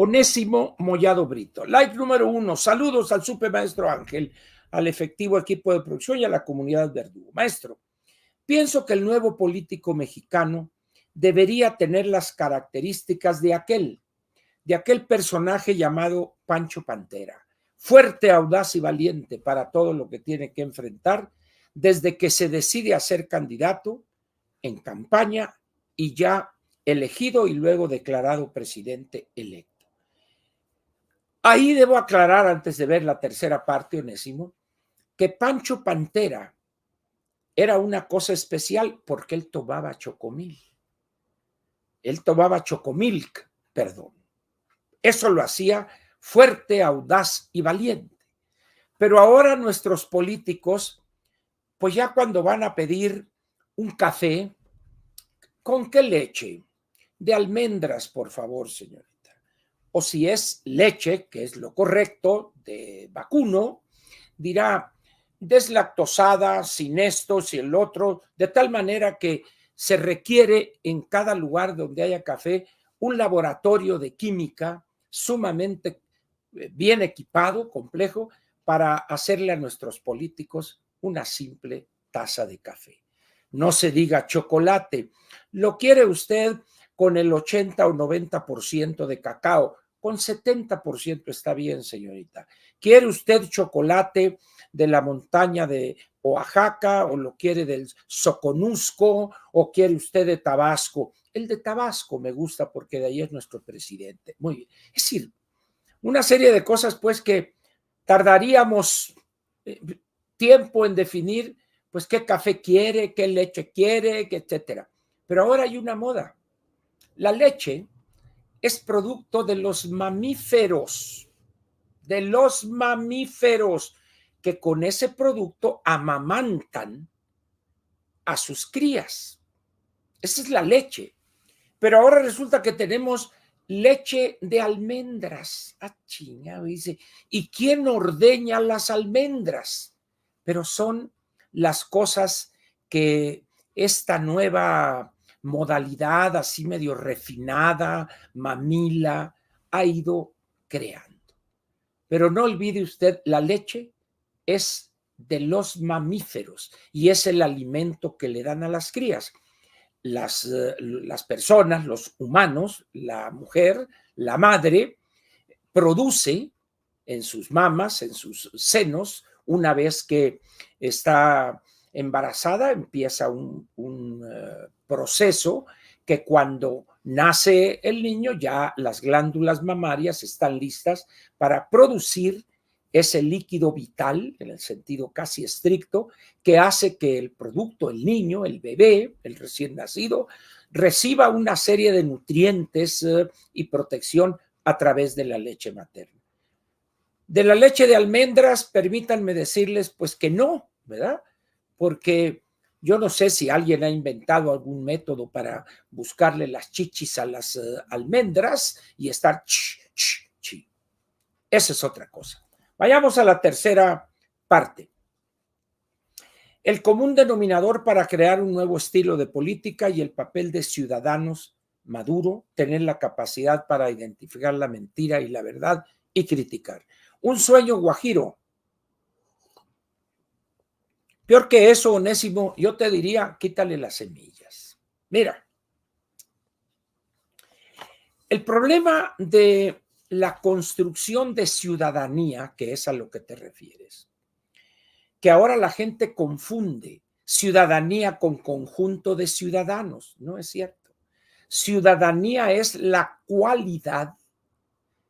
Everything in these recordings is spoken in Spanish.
Onésimo Mollado Brito. Like número 1, saludos al supermaestro Ángel, al efectivo equipo de producción y a la comunidad Verdugo. Maestro, pienso que el nuevo político mexicano debería tener las características de aquel personaje llamado Pancho Pantera, fuerte, audaz y valiente para todo lo que tiene que enfrentar desde que se decide a ser candidato, en campaña y ya elegido y luego declarado presidente electo. Ahí debo aclarar, antes de ver la tercera parte, Onésimo, que Pancho Pantera era una cosa especial porque él tomaba chocomil. Él tomaba chocomilk, perdón. Eso lo hacía fuerte, audaz y valiente. Pero ahora nuestros políticos, pues ya cuando van a pedir un café, ¿con qué leche? De almendras, por favor, señorita. O si es leche, que es lo correcto, de vacuno, dirá deslactosada, sin esto, sin el otro, de tal manera que se requiere en cada lugar donde haya café un laboratorio de química sumamente bien equipado, complejo, para hacerle a nuestros políticos una simple taza de café. No se diga chocolate. ¿Lo quiere usted con el 80 o 90% de cacao? Con 70% está bien, señorita. ¿Quiere usted chocolate de la montaña de Oaxaca o lo quiere del Soconusco o quiere usted de Tabasco? El de Tabasco me gusta porque de ahí es nuestro presidente. Muy bien. Es decir, una serie de cosas pues que tardaríamos tiempo en definir pues qué café quiere, qué leche quiere, etcétera. Pero ahora hay una moda. La leche es producto de los mamíferos, que con ese producto amamantan a sus crías. Esa es la leche. Pero ahora resulta que tenemos leche de almendras. Ah, chingado, dice. ¿Y quién ordeña las almendras? Pero son las cosas que esta nueva modalidad así medio refinada, mamila, ha ido creando. Pero no olvide usted, la leche es de los mamíferos y es el alimento que le dan a las crías. Las personas, los humanos, la mujer, la madre, produce en sus mamas, en sus senos, una vez que está embarazada, empieza un proceso que cuando nace el niño ya las glándulas mamarias están listas para producir ese líquido vital, en el sentido casi estricto, que hace que el producto, el niño, el bebé, el recién nacido, reciba una serie de nutrientes y protección a través de la leche materna. De la leche de almendras, permítanme decirles pues que no, ¿verdad? Porque yo no sé si alguien ha inventado algún método para buscarle las chichis a las almendras y estar Esa es otra cosa. Vayamos a la tercera parte. El común denominador para crear un nuevo estilo de política y el papel de ciudadanos maduro, tener la capacidad para identificar la mentira y la verdad y criticar. Un sueño guajiro. Peor que eso, Onésimo, yo te diría, quítale las semillas. Mira, el problema de la construcción de ciudadanía, que es a lo que te refieres, que ahora la gente confunde ciudadanía con conjunto de ciudadanos. No es cierto. Ciudadanía es la cualidad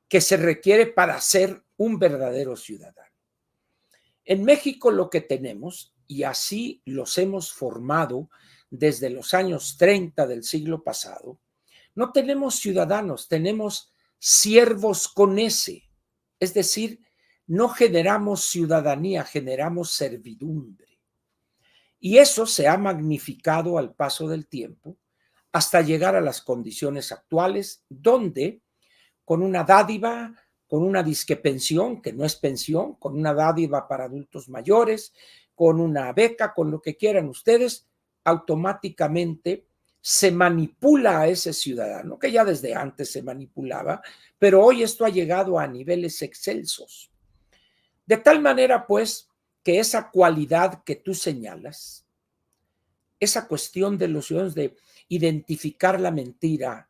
que se requiere para ser un verdadero ciudadano. En México lo que tenemos, y así los hemos formado desde los años 30 del siglo pasado, no tenemos ciudadanos, tenemos siervos con S, es decir, no generamos ciudadanía, generamos servidumbre. Y eso se ha magnificado al paso del tiempo hasta llegar a las condiciones actuales, donde con una dádiva, con una disquepensión, que no es pensión, con una dádiva para adultos mayores, con una beca, con lo que quieran ustedes, automáticamente se manipula a ese ciudadano, que ya desde antes se manipulaba, pero hoy esto ha llegado a niveles excelsos. De tal manera, pues, que esa cualidad que tú señalas, esa cuestión de los ciudadanos de identificar la mentira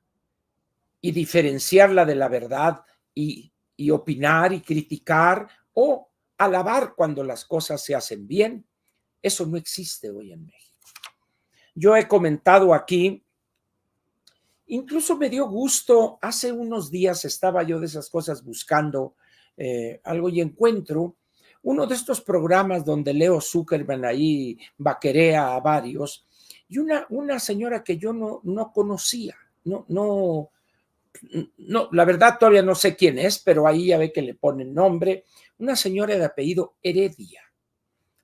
y diferenciarla de la verdad y opinar y criticar o alabar cuando las cosas se hacen bien, eso no existe hoy en México. Yo he comentado aquí, incluso me dio gusto, hace unos días estaba yo de esas cosas buscando algo y encuentro uno de estos programas donde Leo Zuckerman ahí vaquerea a varios y una señora que yo no conocía, no, la verdad todavía no sé quién es, pero ahí ya ve que le ponen nombre, una señora de apellido Heredia,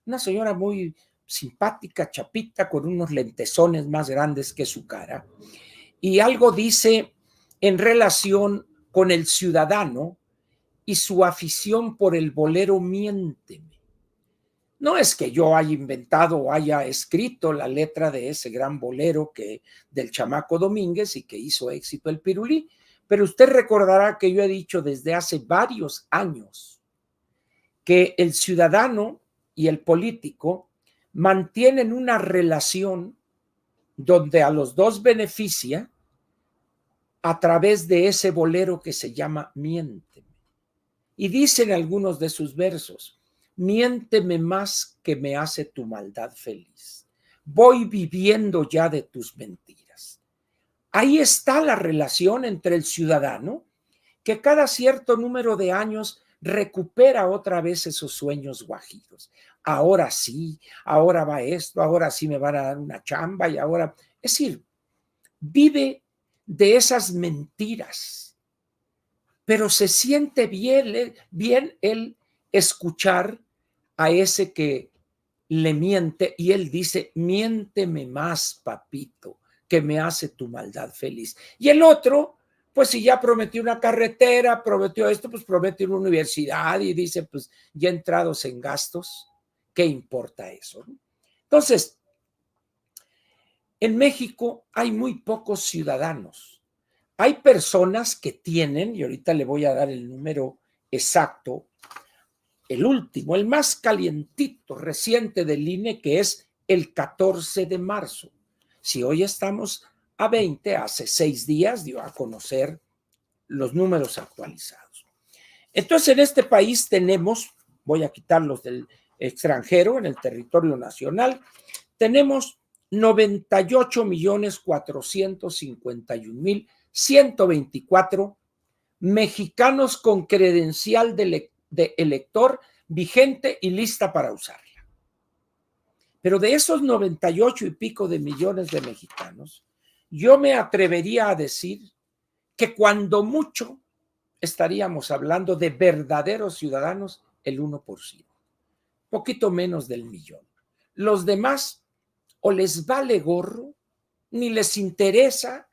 una señora muy simpática, chapita, con unos lentesones más grandes que su cara, y algo dice en relación con el ciudadano y su afición por el bolero Miénteme. No es que yo haya inventado o haya escrito la letra de ese gran bolero del Chamaco Domínguez y que hizo éxito el Pirulí, pero usted recordará que yo he dicho desde hace varios años que el ciudadano y el político mantienen una relación donde a los dos beneficia a través de ese bolero que se llama Miénteme. Y dicen algunos de sus versos: miénteme más que me hace tu maldad feliz. Voy viviendo ya de tus mentiras. Ahí está la relación entre el ciudadano, que cada cierto número de años recupera otra vez esos sueños guajiros. Ahora sí, ahora va esto, ahora sí me van a dar una chamba y ahora... Es decir, vive de esas mentiras, pero se siente bien él escuchar a ese que le miente y él dice: miénteme más, papito, que me hace tu maldad feliz. Y el otro, pues si ya prometió una carretera, prometió esto, pues promete una universidad y dice: pues ya entrados en gastos, ¿qué importa eso? Entonces, en México hay muy pocos ciudadanos. Hay personas que tienen, y ahorita le voy a dar el número exacto, el último, el más calientito, reciente del INE, que es el 14 de marzo. Si hoy estamos a 20, hace 6 días dio a conocer los números actualizados. Entonces, en este país tenemos, voy a quitar los del extranjero, en el territorio nacional, tenemos 98.451.124 mexicanos con credencial de elector vigente y lista para usarla. Pero de esos 98 y pico de millones de mexicanos, yo me atrevería a decir que cuando mucho estaríamos hablando de verdaderos ciudadanos, el 1%, poquito menos del millón. Los demás o les vale gorro, ni les interesa,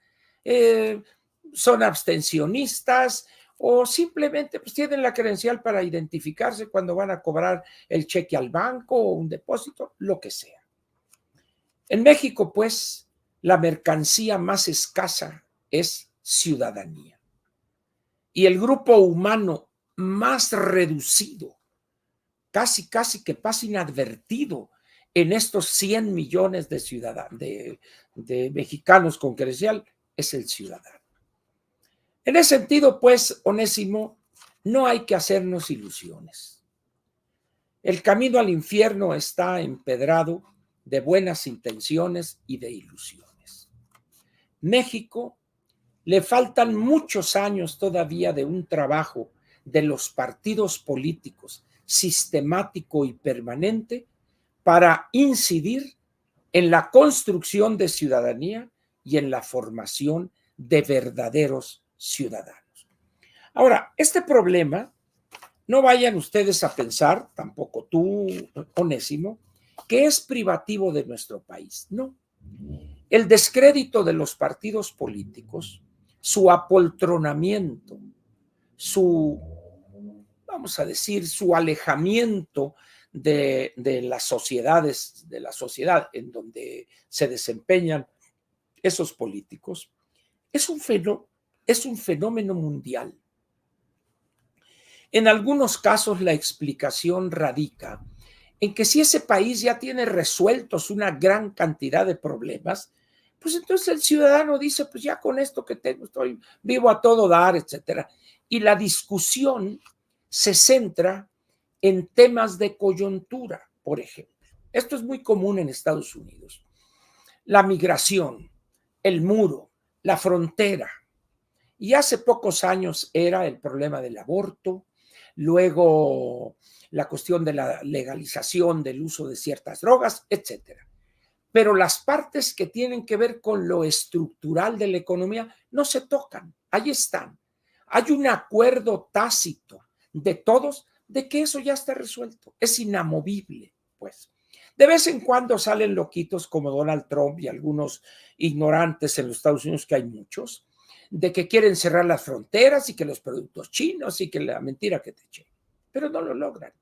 son abstencionistas o simplemente pues tienen la credencial para identificarse cuando van a cobrar el cheque al banco o un depósito, lo que sea. En México, pues, la mercancía más escasa es ciudadanía. Y el grupo humano más reducido, casi que pasa inadvertido en estos 100 millones de ciudadanos, de mexicanos con credencial, es el ciudadano. En ese sentido, pues, Onésimo, no hay que hacernos ilusiones. El camino al infierno está empedrado de buenas intenciones y de ilusiones. México le faltan muchos años todavía de un trabajo de los partidos políticos sistemático y permanente para incidir en la construcción de ciudadanía y en la formación de verdaderos ciudadanos. Ahora, este problema, no vayan ustedes a pensar, tampoco tú, Onésimo, que es privativo de nuestro país. No. El descrédito de los partidos políticos, su apoltronamiento, vamos a decir, su alejamiento de las sociedades, de la sociedad en donde se desempeñan esos políticos, es un fenómeno mundial. En algunos casos la explicación radica en que si ese país ya tiene resueltos una gran cantidad de problemas, pues entonces el ciudadano dice, pues ya con esto que tengo estoy vivo a todo dar, etcétera. Y la discusión se centra en temas de coyuntura, por ejemplo. Esto es muy común en Estados Unidos. La migración, el muro, la frontera. Y hace pocos años era el problema del aborto, luego la cuestión de la legalización del uso de ciertas drogas, etcétera. Pero las partes que tienen que ver con lo estructural de la economía no se tocan, ahí están. Hay un acuerdo tácito de todos de que eso ya está resuelto, es inamovible, pues. De vez en cuando salen loquitos como Donald Trump y algunos ignorantes en los Estados Unidos, que hay muchos, de que quieren cerrar las fronteras y que los productos chinos y que la mentira que te eché, pero no lo logran.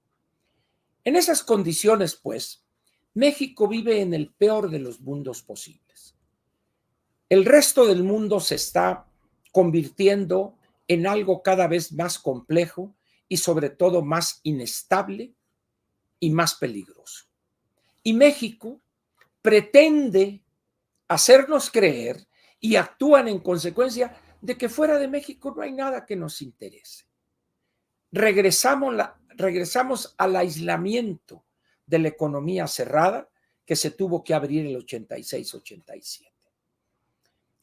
En esas condiciones, pues, México vive en el peor de los mundos posibles. El resto del mundo se está convirtiendo en algo cada vez más complejo y sobre todo más inestable y más peligroso. Y México pretende hacernos creer y actúan en consecuencia de que fuera de México no hay nada que nos interese. Regresamos al aislamiento de la economía cerrada que se tuvo que abrir el 86-87.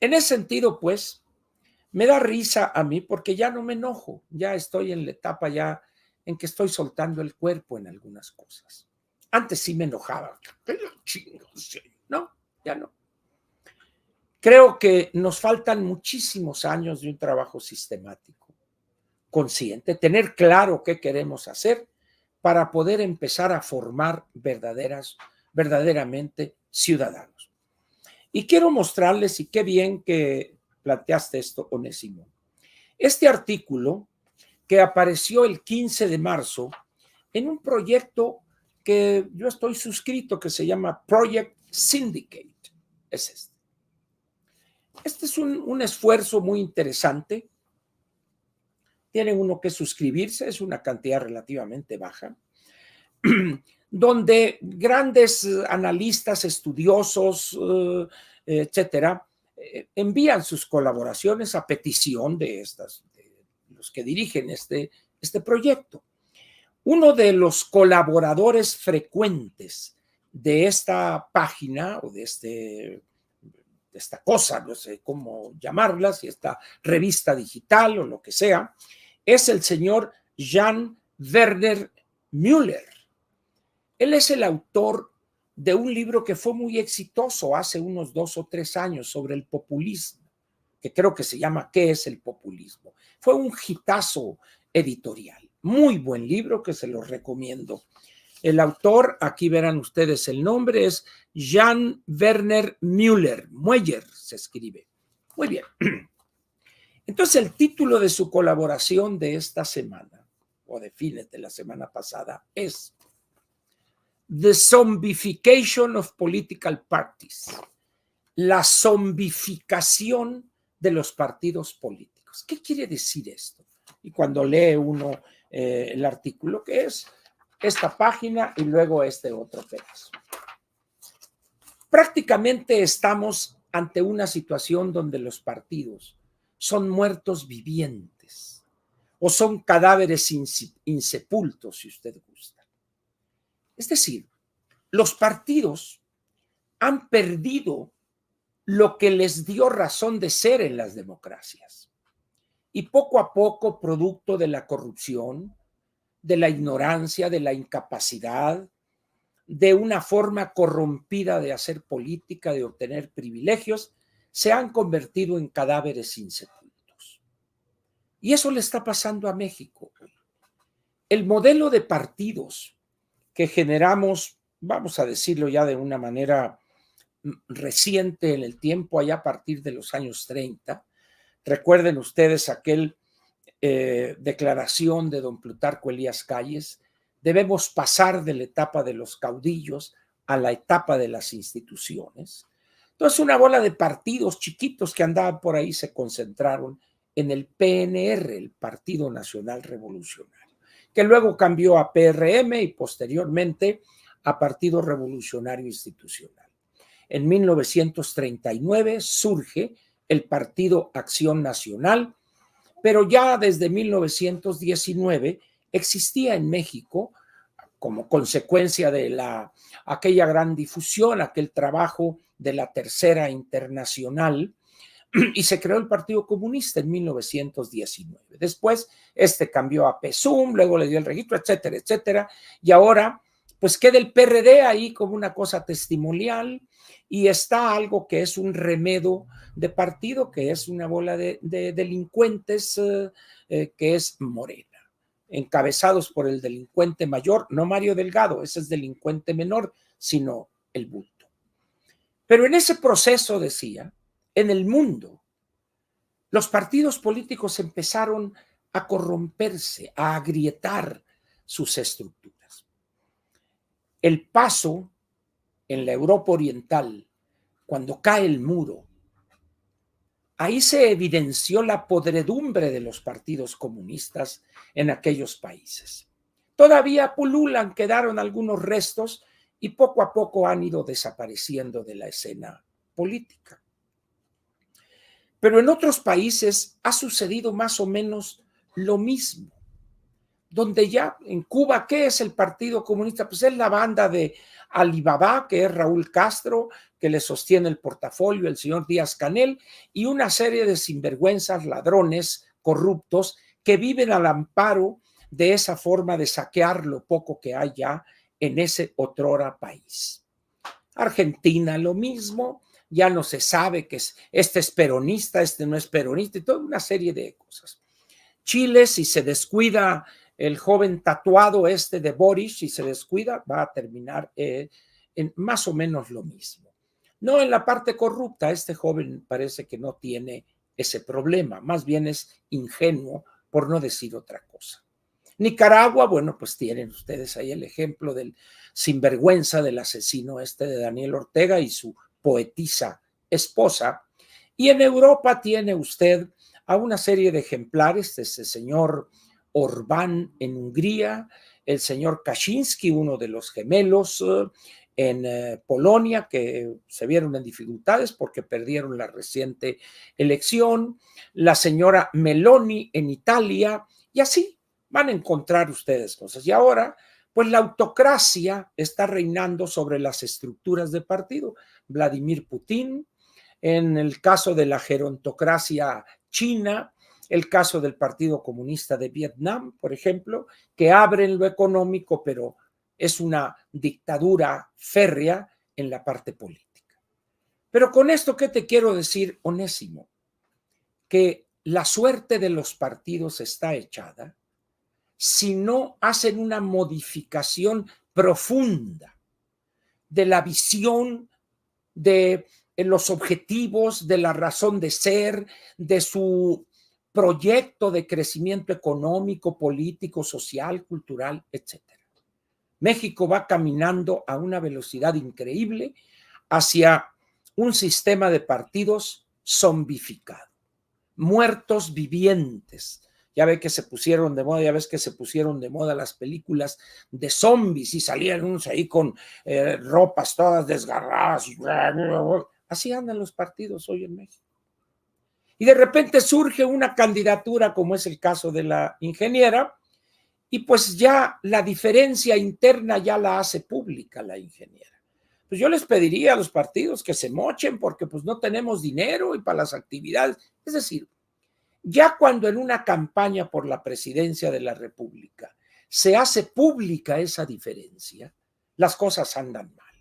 En ese sentido, pues, me da risa a mí porque ya no me enojo, ya estoy en la etapa ya en que estoy soltando el cuerpo en algunas cosas. Antes sí me enojaba, no, ya no. Creo que nos faltan muchísimos años de un trabajo sistemático, consciente, tener claro qué queremos hacer para poder empezar a formar verdaderamente ciudadanos. Y quiero mostrarles, y qué bien que planteaste esto, Onésimo. Este artículo que apareció el 15 de marzo en un proyecto que yo estoy suscrito que se llama Project Syndicate, es este. Este es un esfuerzo muy interesante. Tiene uno que suscribirse, es una cantidad relativamente baja, donde grandes analistas, estudiosos, etcétera, envían sus colaboraciones a petición de los que dirigen este proyecto. Uno de los colaboradores frecuentes de esta página o de esta cosa, no sé cómo llamarla, si esta revista digital o lo que sea, es el señor Jan Werner Müller. Él es el autor de un libro que fue muy exitoso hace unos 2 o 3 años sobre el populismo, que creo que se llama ¿Qué es el populismo? Fue un hitazo editorial. Muy buen libro que se los recomiendo. El autor, aquí verán ustedes el nombre, es Jan Werner Müller. Mueller se escribe. Muy bien. Entonces, el título de su colaboración de esta semana, o de fines de la semana pasada, es The Zombification of Political Parties. La zombificación de los partidos políticos. ¿Qué quiere decir esto? Y cuando lee uno el artículo, que es esta página y luego este otro pedazo. Prácticamente estamos ante una situación donde los partidos son muertos vivientes o son cadáveres insepultos, si usted gusta. Es decir, los partidos han perdido lo que les dio razón de ser en las democracias. Y poco a poco, producto de la corrupción, de la ignorancia, de la incapacidad, de una forma corrompida de hacer política, de obtener privilegios, se han convertido en cadáveres insepultos. Y eso le está pasando a México. El modelo de partidos que generamos, vamos a decirlo ya de una manera reciente en el tiempo, allá a partir de los años 30, recuerden ustedes aquel declaración de don Plutarco Elías Calles, debemos pasar de la etapa de los caudillos a la etapa de las instituciones. Entonces, una bola de partidos chiquitos que andaban por ahí se concentraron en el PNR, el Partido Nacional Revolucionario, que luego cambió a PRM y posteriormente a Partido Revolucionario Institucional. En 1939 surge el Partido Acción Nacional, pero ya desde 1919 existía en México, como consecuencia de aquella gran difusión, aquel trabajo de la Tercera Internacional, y se creó el Partido Comunista en 1919. Después, cambió a PSUM, luego le dio el registro, etcétera, etcétera, y ahora, pues queda el PRD ahí como una cosa testimonial, y está algo que es un remedo de partido, que es una bola de delincuentes, que es Morena, encabezados por el delincuente mayor, no Mario Delgado, ese es delincuente menor, sino el bulto. Pero en ese proceso, decía, en el mundo, los partidos políticos empezaron a corromperse, a agrietar sus estructuras. El paso en la Europa Oriental, cuando cae el muro, ahí se evidenció la podredumbre de los partidos comunistas en aquellos países. Todavía pululan, quedaron algunos restos y poco a poco han ido desapareciendo de la escena política. Pero en otros países ha sucedido más o menos lo mismo, donde ya en Cuba, ¿qué es el Partido Comunista? Pues es la banda de Alibaba, que es Raúl Castro, que le sostiene el portafolio, el señor Díaz-Canel, y una serie de sinvergüenzas, ladrones, corruptos, que viven al amparo de esa forma de saquear lo poco que hay ya en ese otrora país. Argentina, lo mismo, ya no se sabe que este es peronista, este no es peronista, y toda una serie de cosas. Chile, si se descuida el joven tatuado de Boris, si se descuida, va a terminar en más o menos lo mismo. No en la parte corrupta, este joven parece que no tiene ese problema, más bien es ingenuo, por no decir otra cosa. Nicaragua, bueno, pues tienen ustedes ahí el ejemplo del sinvergüenza del asesino de Daniel Ortega y su poetisa esposa. Y en Europa tiene usted a una serie de ejemplares, ese señor Orbán en Hungría, el señor Kaczynski, uno de los gemelos en Polonia, que se vieron en dificultades porque perdieron la reciente elección, la señora Meloni en Italia, y así van a encontrar ustedes cosas. Y ahora, pues la autocracia está reinando sobre las estructuras de partido. Vladimir Putin, en el caso de la gerontocracia china, el caso del Partido Comunista de Vietnam, por ejemplo, que abren lo económico, pero es una dictadura férrea en la parte política. Pero con esto, ¿qué te quiero decir, Onésimo? Que la suerte de los partidos está echada si no hacen una modificación profunda de la visión, de los objetivos, de la razón de ser, de su proyecto de crecimiento económico, político, social, cultural, etc. México va caminando a una velocidad increíble hacia un sistema de partidos zombificado, muertos vivientes. Ya ves que se pusieron de moda las películas de zombies y salían unos ahí con ropas todas desgarradas. Así andan los partidos hoy en México. Y de repente surge una candidatura, como es el caso de la ingeniera, y pues ya la diferencia interna ya la hace pública la ingeniera. Pues yo les pediría a los partidos que se mochen porque pues no tenemos dinero y para las actividades. Es decir, ya cuando en una campaña por la presidencia de la República se hace pública esa diferencia, las cosas andan mal.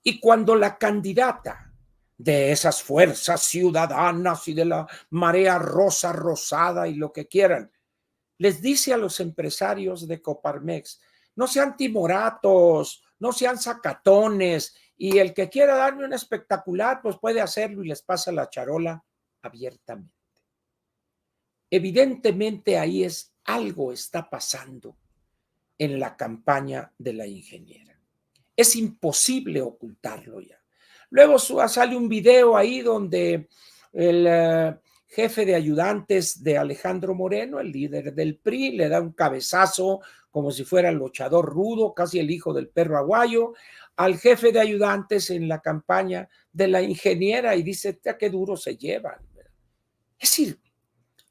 Y cuando la candidata de esas fuerzas ciudadanas y de la marea rosa, rosada y lo que quieran, les dice a los empresarios de Coparmex, no sean timoratos, no sean sacatones, y el que quiera darme un espectacular, pues puede hacerlo y les pasa la charola abiertamente. Evidentemente ahí algo está pasando en la campaña de la ingeniera. Es imposible ocultarlo ya. Luego sale un video ahí donde el jefe de ayudantes de Alejandro Moreno, el líder del PRI, le da un cabezazo como si fuera el luchador rudo, casi el hijo del perro aguayo, al jefe de ayudantes en la campaña de la ingeniera y dice, qué duro se llevan. Es decir,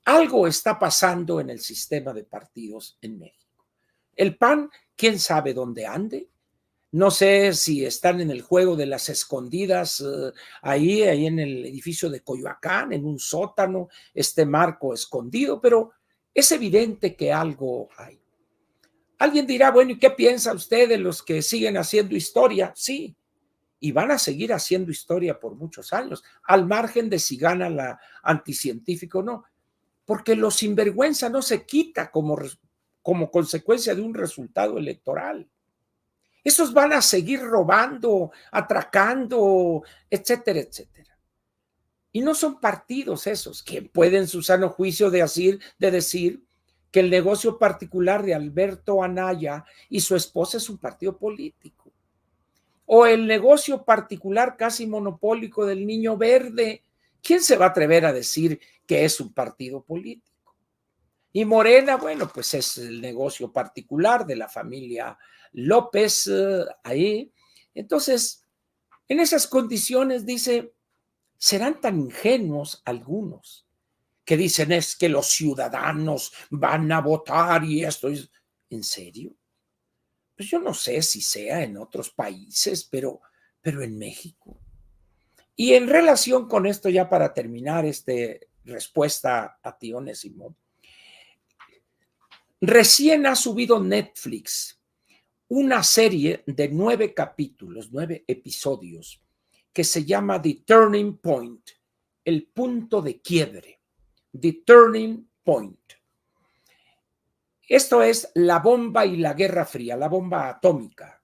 algo está pasando en el sistema de partidos en México. El PAN, quién sabe dónde ande. No sé si están en el juego de las escondidas, ahí en el edificio de Coyoacán, en un sótano, este marco escondido, pero es evidente que algo hay. Alguien dirá, bueno, ¿y qué piensa usted de los que siguen haciendo historia? Sí, y van a seguir haciendo historia por muchos años, al margen de si gana la anticientífica o no, porque lo sinvergüenza no se quita como consecuencia de un resultado electoral. Esos van a seguir robando, atracando, etcétera, etcétera. Y no son partidos esos que pueden su sano juicio de decir que el negocio particular de Alberto Anaya y su esposa es un partido político. O el negocio particular casi monopólico del Niño Verde. ¿Quién se va a atrever a decir que es un partido político? Y Morena, bueno, pues es el negocio particular de la familia López ahí. Entonces, en esas condiciones dice, serán tan ingenuos algunos que dicen es que los ciudadanos van a votar y esto es, ¿en serio? Pues yo no sé si sea en otros países, pero en México. Y en relación con esto, ya para terminar respuesta a ti, Onésimo, recién ha subido Netflix una serie de 9 capítulos, 9 episodios, que se llama The Turning Point, el punto de quiebre. The Turning Point. Esto es la bomba y la Guerra Fría, la bomba atómica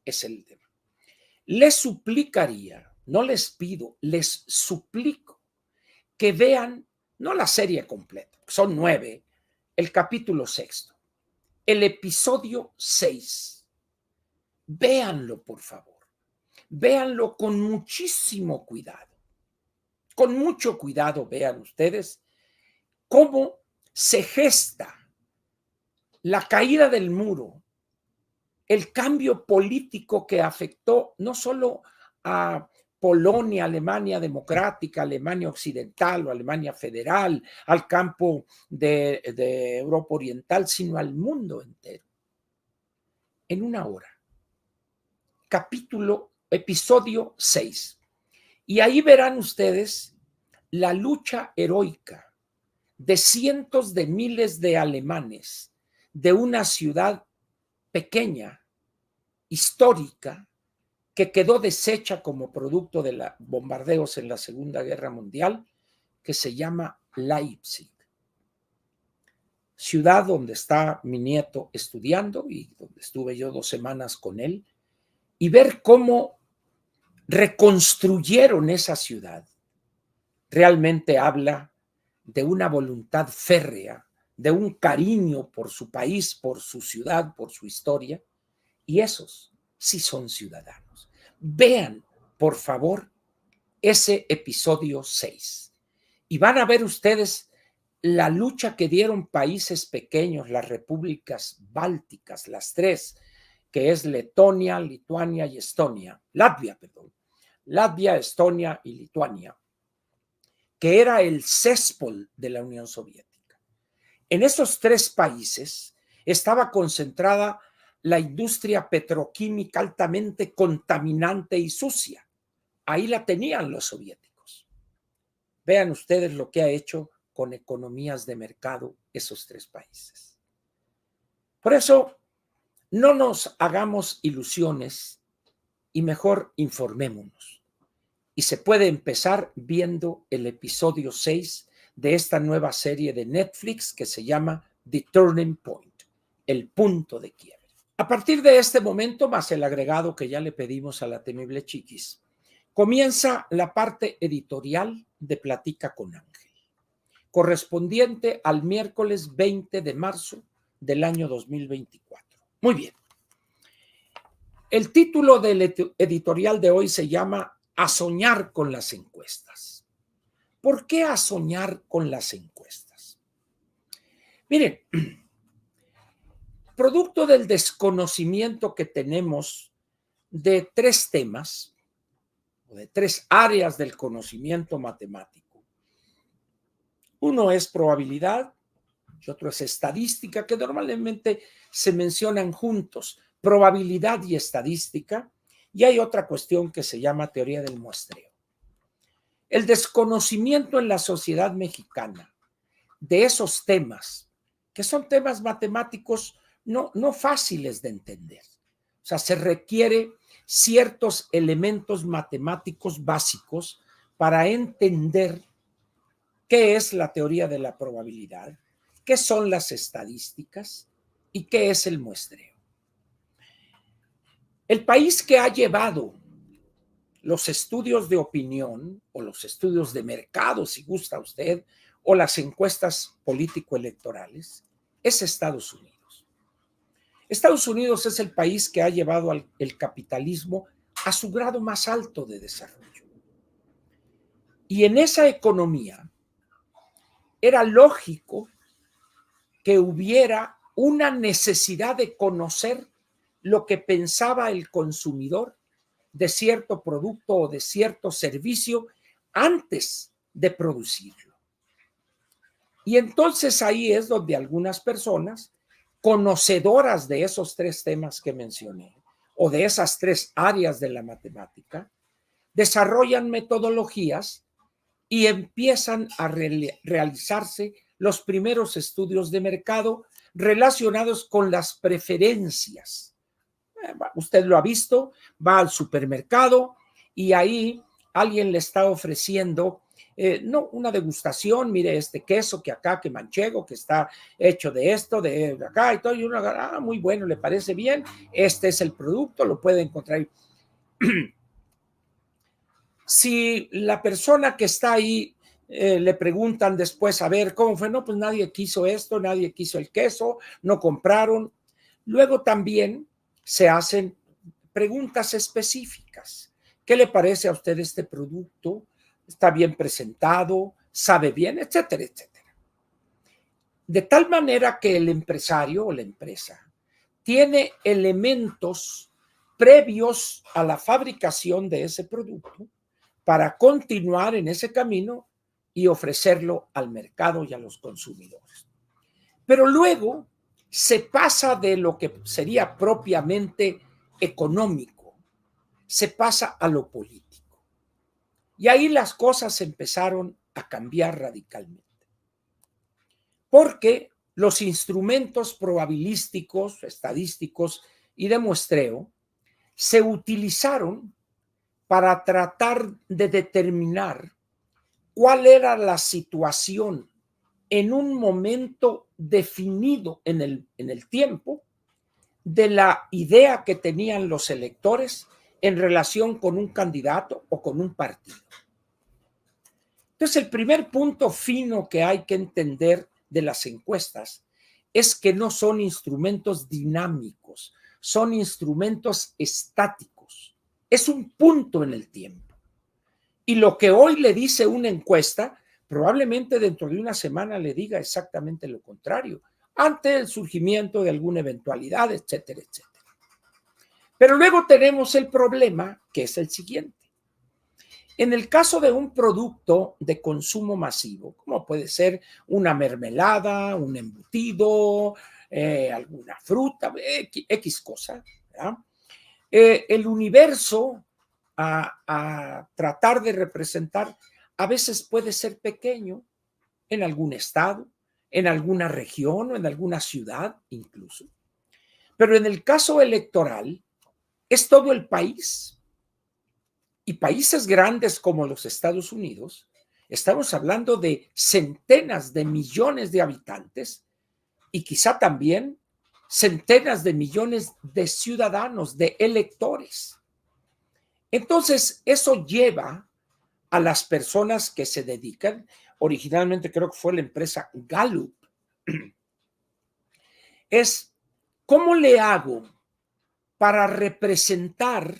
es el tema. Les suplicaría, no les pido, les suplico que vean, no la serie completa, son 9, el capítulo 6, el episodio 6. Véanlo, por favor. Véanlo con muchísimo cuidado. Con mucho cuidado, vean ustedes cómo se gesta la caída del muro, el cambio político que afectó no solo a Polonia, Alemania democrática, Alemania occidental o Alemania federal, al campo de Europa oriental, sino al mundo entero. En una hora. Episodio 6. Y ahí verán ustedes la lucha heroica de cientos de miles de alemanes de una ciudad pequeña, histórica, que quedó deshecha como producto de los bombardeos en la Segunda Guerra Mundial, que se llama Leipzig. Ciudad donde está mi nieto estudiando y donde estuve yo 2 semanas con él, y ver cómo reconstruyeron esa ciudad realmente habla de una voluntad férrea, de un cariño por su país, por su ciudad, por su historia, y esos sí son ciudadanos. Vean, por favor, ese episodio 6 y van a ver ustedes la lucha que dieron países pequeños, las repúblicas bálticas, las 3, que es Letonia, Lituania y Estonia, Latvia, Estonia y Lituania, que era el céspol de la Unión Soviética. En esos 3 países estaba concentrada la industria petroquímica altamente contaminante y sucia. Ahí la tenían los soviéticos. Vean ustedes lo que ha hecho con economías de mercado esos 3 países. Por eso, no nos hagamos ilusiones y mejor informémonos. Y se puede empezar viendo el episodio 6 de esta nueva serie de Netflix que se llama The Turning Point, el punto de quiebre. A partir de este momento, más el agregado que ya le pedimos a la temible Chiquis, comienza la parte editorial de Platica con Ángel, correspondiente al miércoles 20 de marzo del año 2024. Muy bien. El título del editorial de hoy se llama a soñar con las encuestas. ¿Por qué a soñar con las encuestas? Miren, producto del desconocimiento que tenemos de tres temas, o de tres áreas del conocimiento matemático. Uno es probabilidad y otro es estadística, que normalmente se mencionan juntos, probabilidad y estadística, y hay otra cuestión que se llama teoría del muestreo. El desconocimiento en la sociedad mexicana de esos temas, que son temas matemáticos no fáciles de entender. O sea, se requiere ciertos elementos matemáticos básicos para entender qué es la teoría de la probabilidad, qué son las estadísticas y qué es el muestreo. El país que ha llevado los estudios de opinión o los estudios de mercado, si gusta usted, o las encuestas político-electorales, es Estados Unidos. Estados Unidos es el país que ha llevado el capitalismo a su grado más alto de desarrollo. Y en esa economía era lógico que hubiera una necesidad de conocer lo que pensaba el consumidor de cierto producto o de cierto servicio antes de producirlo. Y entonces ahí es donde algunas personas, conocedoras de esos tres temas que mencioné, o de esas tres áreas de la matemática, desarrollan metodologías y empiezan a realizarse los primeros estudios de mercado relacionados con las preferencias. Usted lo ha visto, va al supermercado y ahí alguien le está ofreciendo no una degustación, mire este queso que acá, que manchego, que está hecho de esto, de acá y todo, y uno, muy bueno, le parece bien, este es el producto, lo puede encontrar. Si la persona que está ahí le preguntan después, a ver, ¿cómo fue? No, pues nadie quiso esto, nadie quiso el queso, no compraron. Luego también se hacen preguntas específicas. ¿Qué le parece a usted este producto? ¿Está bien presentado? ¿Sabe bien? Etcétera, etcétera. De tal manera que el empresario o la empresa tiene elementos previos a la fabricación de ese producto para continuar en ese camino y ofrecerlo al mercado y a los consumidores. Pero luego se pasa de lo que sería propiamente económico, se pasa a lo político. Y ahí las cosas empezaron a cambiar radicalmente. Porque los instrumentos probabilísticos, estadísticos y de muestreo se utilizaron para tratar de determinar cuál era la situación en un momento definido en el tiempo de la idea que tenían los electores en relación con un candidato o con un partido. Entonces, el primer punto fino que hay que entender de las encuestas es que no son instrumentos dinámicos, son instrumentos estáticos. Es un punto en el tiempo. Y lo que hoy le dice una encuesta, probablemente dentro de una semana le diga exactamente lo contrario, ante el surgimiento de alguna eventualidad, etcétera, etcétera. Pero luego tenemos el problema, que es el siguiente. En el caso de un producto de consumo masivo, como puede ser una mermelada, un embutido, alguna fruta, X cosa, ¿verdad? El universo a tratar de representar a veces puede ser pequeño en algún estado, en alguna región o en alguna ciudad incluso. Pero en el caso electoral es todo el país. Y países grandes como los Estados Unidos, estamos hablando de centenas de millones de habitantes y quizá también centenas de millones de ciudadanos, de electores. Entonces, eso lleva a las personas que se dedican, originalmente creo que fue la empresa Gallup, es ¿cómo le hago para representar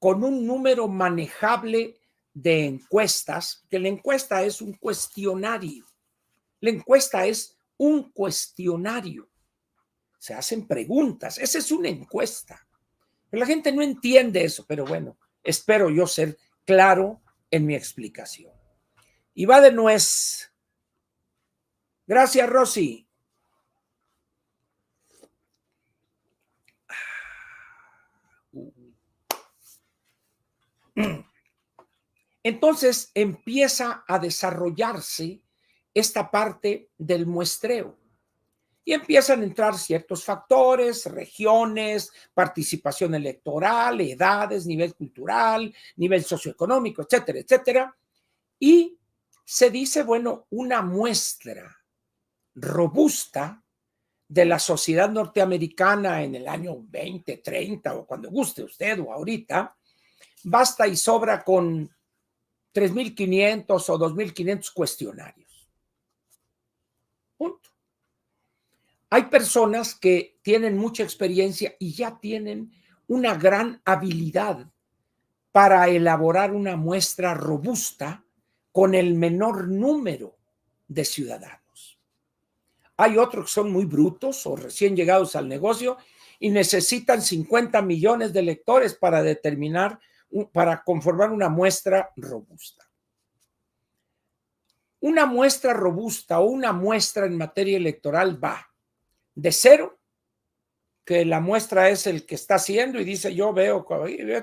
con un número manejable de encuestas, que la encuesta es un cuestionario. La encuesta es un cuestionario. Se hacen preguntas. Esa es una encuesta. Pero la gente no entiende eso, pero bueno, espero yo ser claro en mi explicación. Y va de nuez. Gracias, Rosy. Entonces empieza a desarrollarse esta parte del muestreo y empiezan a entrar ciertos factores, regiones, participación electoral, edades, nivel cultural, nivel socioeconómico, etcétera, etcétera. Y se dice, bueno, una muestra robusta de la sociedad norteamericana en el año 20, 30 o cuando guste usted o ahorita, basta y sobra con 3,500 o 2,500 cuestionarios. Punto. Hay personas que tienen mucha experiencia y ya tienen una gran habilidad para elaborar una muestra robusta con el menor número de ciudadanos. Hay otros que son muy brutos o recién llegados al negocio y necesitan 50 millones de lectores para determinar, para conformar una muestra robusta. Una muestra robusta o una muestra en materia electoral va de cero, que la muestra es el que está haciendo y dice yo veo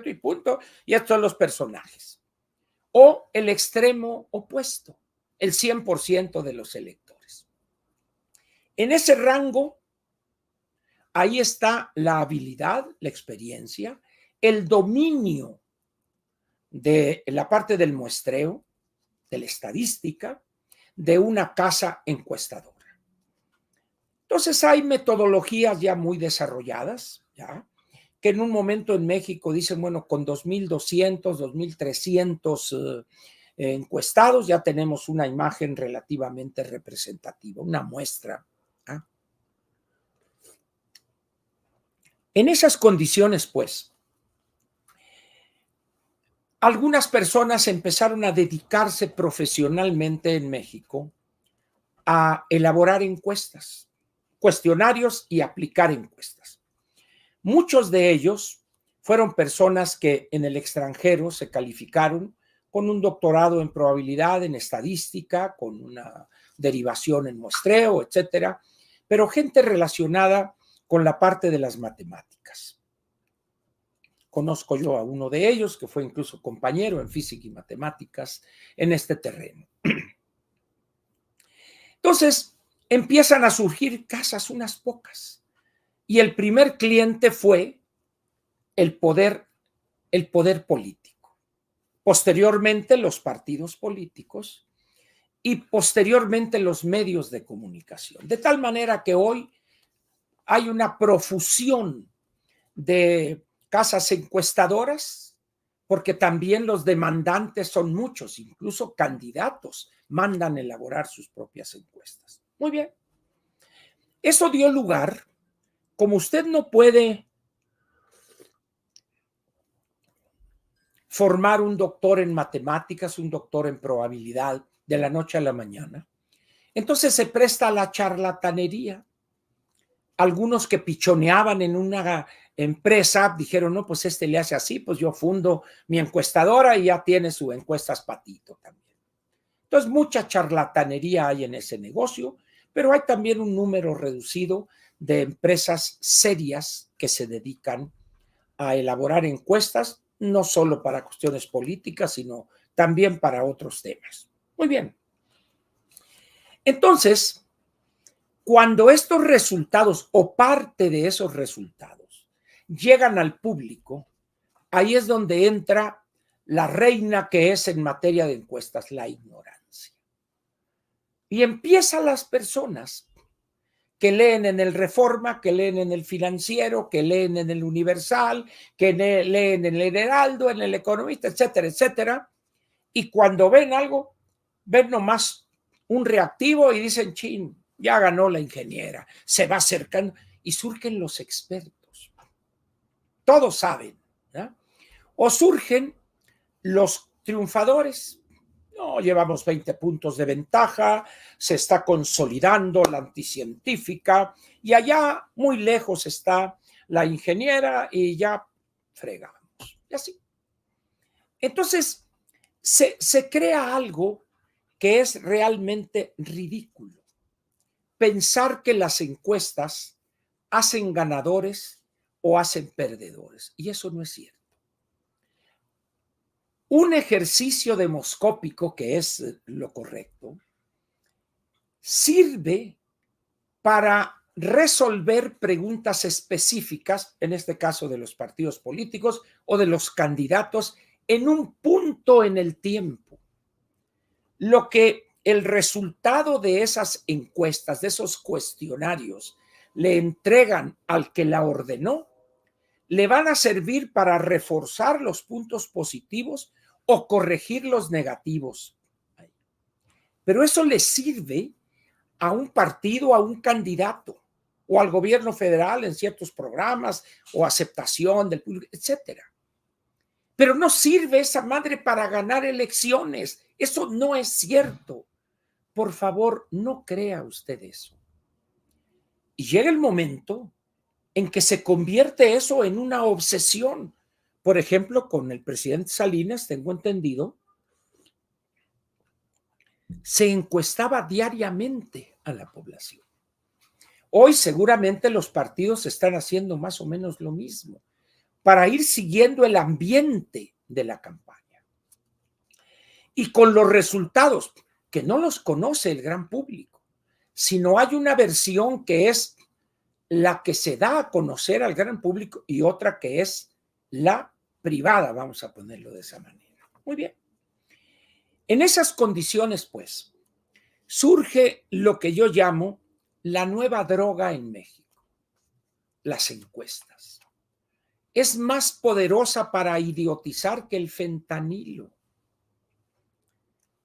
y punto, y estos son los personajes. O el extremo opuesto, el 100% de los electores. En ese rango, ahí está la habilidad, la experiencia, el dominio de la parte del muestreo, de la estadística, de una casa encuestadora. Entonces hay metodologías ya muy desarrolladas, ¿ya? Que en un momento en México dicen, bueno, con 2,200, 2,300 encuestados ya tenemos una imagen relativamente representativa, una muestra. ¿Ah? En esas condiciones, pues, algunas personas empezaron a dedicarse profesionalmente en México a elaborar encuestas, cuestionarios y aplicar encuestas. Muchos de ellos fueron personas que en el extranjero se calificaron con un doctorado en probabilidad, en estadística, con una derivación en muestreo, etcétera, pero gente relacionada con la parte de las matemáticas. Conozco yo a uno de ellos que fue incluso compañero en física y matemáticas en este terreno. Entonces, empiezan a surgir casas unas pocas. Y el primer cliente fue el poder político. Posteriormente, los partidos políticos y posteriormente los medios de comunicación. De tal manera que hoy hay una profusión de casas encuestadoras, porque también los demandantes son muchos, incluso candidatos mandan elaborar sus propias encuestas. Muy bien. Eso dio lugar, como usted no puede formar un doctor en matemáticas, un doctor en probabilidad de la noche a la mañana, entonces se presta a la charlatanería. Algunos que pichoneaban en una empresa dijeron, no, pues este le hace así, pues yo fundo mi encuestadora y ya tiene su encuestas patito también. Entonces, mucha charlatanería hay en ese negocio, pero hay también un número reducido de empresas serias que se dedican a elaborar encuestas, no solo para cuestiones políticas, sino también para otros temas. Muy bien. Entonces, cuando estos resultados o parte de esos resultados llegan al público, ahí es donde entra la reina que es en materia de encuestas, la ignorancia. Y empiezan las personas que leen en el Reforma, que leen en el Financiero, que leen en el Universal, que leen en el Heraldo, en el Economista, etcétera, etcétera. Y cuando ven algo, ven nomás un reactivo y dicen, chin, ya ganó la ingeniera, se va acercando y surgen los expertos. Todos saben, ¿no? O surgen los triunfadores. No, llevamos 20 puntos de ventaja, se está consolidando la anticientífica y allá muy lejos está la ingeniera y ya fregamos. Y así. Entonces, se crea algo que es realmente ridículo. Pensar que las encuestas hacen ganadores o hacen perdedores. Y eso no es cierto. Un ejercicio demoscópico, que es lo correcto, sirve para resolver preguntas específicas, en este caso de los partidos políticos o de los candidatos, en un punto en el tiempo. Lo que el resultado de esas encuestas, de esos cuestionarios, le entregan al que la ordenó, le van a servir para reforzar los puntos positivos o corregir los negativos. Pero eso le sirve a un partido, a un candidato o al gobierno federal en ciertos programas o aceptación del público, etcétera. Pero no sirve esa madre para ganar elecciones. Eso no es cierto. Por favor, no crea usted eso. Y llega el momento en que se convierte eso en una obsesión. Por ejemplo, con el presidente Salinas, tengo entendido, se encuestaba diariamente a la población. Hoy seguramente los partidos están haciendo más o menos lo mismo para ir siguiendo el ambiente de la campaña. Y con los resultados, que no los conoce el gran público, sino hay una versión que es la que se da a conocer al gran público y otra que es la privada, vamos a ponerlo de esa manera. Muy bien. En esas condiciones, pues, surge lo que yo llamo la nueva droga en México, las encuestas. Es más poderosa para idiotizar que el fentanilo.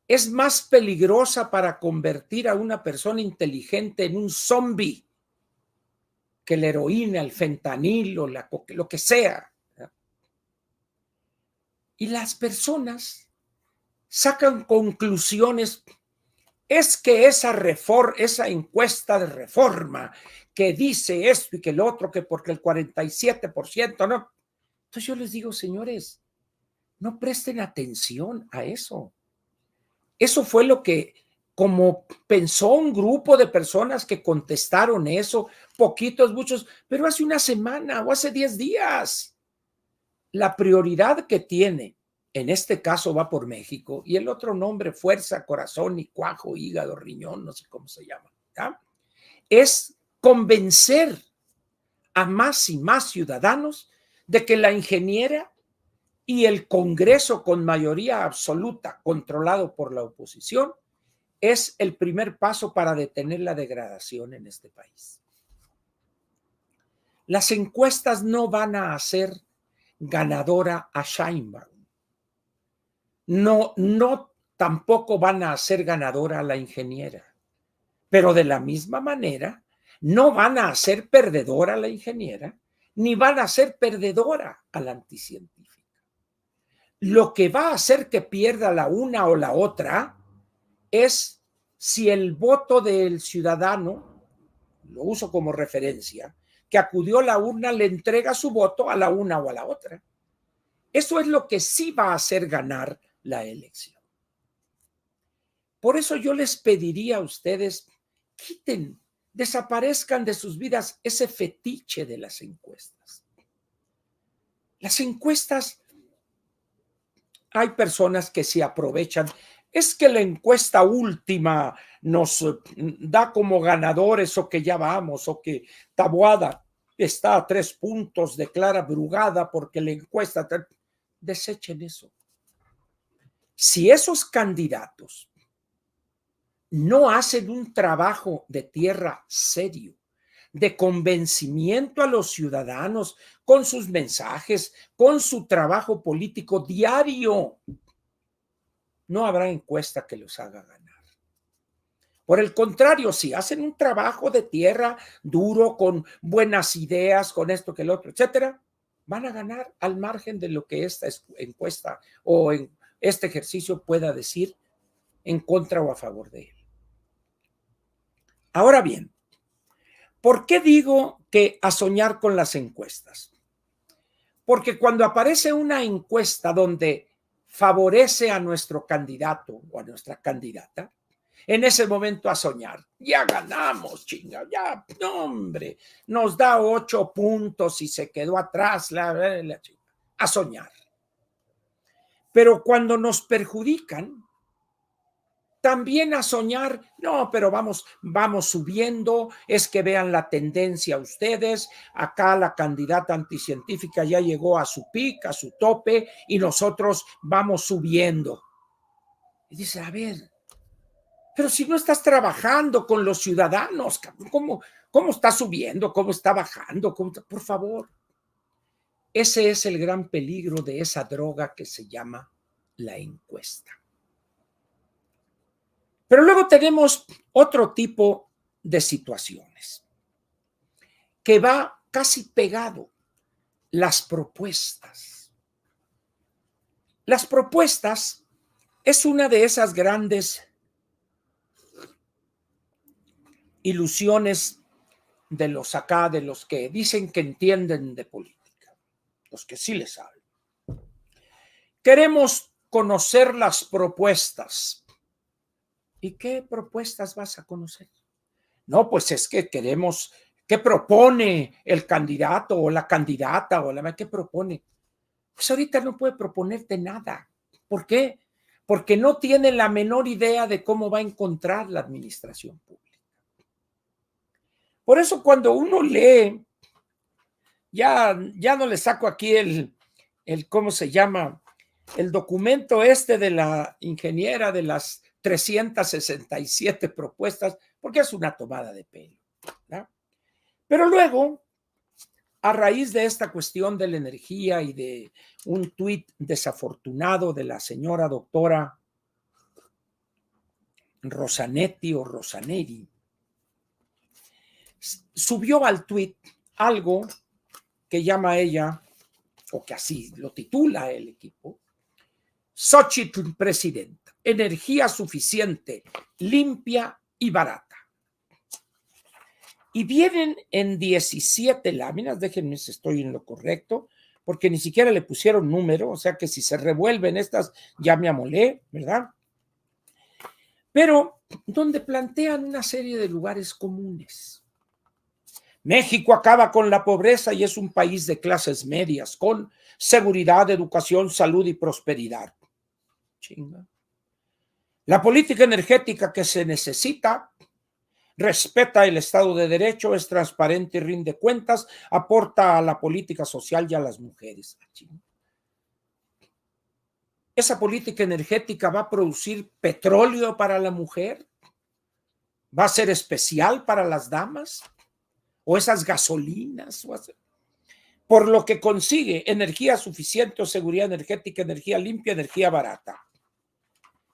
Es más peligrosa para convertir a una persona inteligente en un zombie que la heroína, el fentanilo, lo que sea. Y las personas sacan conclusiones. Es que esa encuesta de Reforma que dice esto y que el otro, que porque el 47%, no. Entonces yo les digo, señores, no presten atención a eso. Eso fue lo que, como pensó un grupo de personas que contestaron eso, poquitos, muchos, pero hace una semana o hace 10 días. La prioridad que tiene, en este caso va por México, y el otro nombre, fuerza, corazón y cuajo, hígado, riñón, no sé cómo se llama, ¿ya? Es convencer a más y más ciudadanos de que la ingeniera y el Congreso con mayoría absoluta, controlado por la oposición, es el primer paso para detener la degradación en este país. Las encuestas no van a hacer ganadora a Sheinbaum. No, tampoco van a hacer ganadora a la ingeniera. Pero de la misma manera, no van a hacer perdedora a la ingeniera, ni van a hacer perdedora a la anticientífica. Lo que va a hacer que pierda la una o la otra es si el voto del ciudadano, lo uso como referencia, que acudió a la urna le entrega su voto a la una o a la otra. Eso es lo que sí va a hacer ganar la elección. Por eso yo les pediría a ustedes, desaparezcan de sus vidas ese fetiche de las encuestas. Las encuestas, hay personas que se aprovechan. Es que la encuesta última nos da como ganadores o que ya vamos o que Taboada está a 3 puntos de Clara Brugada porque la encuesta, desechen eso. Si esos candidatos no hacen un trabajo de tierra serio, de convencimiento a los ciudadanos con sus mensajes, con su trabajo político diario, no habrá encuesta que los haga ganar. Por el contrario, si hacen un trabajo de tierra duro, con buenas ideas, con esto que el otro, etcétera, van a ganar al margen de lo que esta encuesta o en este ejercicio pueda decir en contra o a favor de él. Ahora bien, ¿por qué digo que a soñar con las encuestas? Porque cuando aparece una encuesta donde favorece a nuestro candidato o a nuestra candidata, en ese momento a soñar. Ya ganamos, chinga, ya, no, hombre, nos da 8 puntos y se quedó atrás, a soñar. Pero cuando nos perjudican, también a soñar, no, pero vamos subiendo, es que vean la tendencia ustedes, acá la candidata anticientífica ya llegó a su pic, a su tope, y nosotros vamos subiendo. Y dice, a ver, pero si no estás trabajando con los ciudadanos, ¿cómo está subiendo? ¿Cómo está bajando? Por favor. Ese es el gran peligro de esa droga que se llama la encuesta. Pero luego tenemos otro tipo de situaciones que va casi pegado, las propuestas. Las propuestas es una de esas grandes ilusiones de los acá, de los que dicen que entienden de política, los que sí les saben. Queremos conocer las propuestas. ¿Y qué propuestas vas a conocer? No, pues es que queremos, ¿qué propone el candidato o la candidata o qué propone? Pues ahorita no puede proponerte nada. ¿Por qué? Porque no tiene la menor idea de cómo va a encontrar la administración pública. Por eso cuando uno lee, ya no le saco aquí ¿cómo se llama? El documento de la ingeniera de las 367 propuestas, porque es una tomada de pelo, ¿no? Pero luego, a raíz de esta cuestión de la energía y de un tuit desafortunado de la señora doctora Rosanetti o Rosaneri, subió al tuit algo que llama ella, o que así lo titula el equipo, Xóchitl presidenta, energía suficiente, limpia y barata. Y vienen en 17 láminas, déjenme si estoy en lo correcto, porque ni siquiera le pusieron número, o sea que si se revuelven estas ya me amolé, ¿verdad? Pero donde plantean una serie de lugares comunes. México acaba con la pobreza y es un país de clases medias, con seguridad, educación, salud y prosperidad. Chinga. La política energética que se necesita respeta el Estado de Derecho, es transparente y rinde cuentas, aporta a la política social y a las mujeres. ¿Esa política energética va a producir petróleo para la mujer? ¿Va a ser especial para las damas? ¿O esas gasolinas? Por lo que consigue energía suficiente o seguridad energética, energía limpia, energía barata.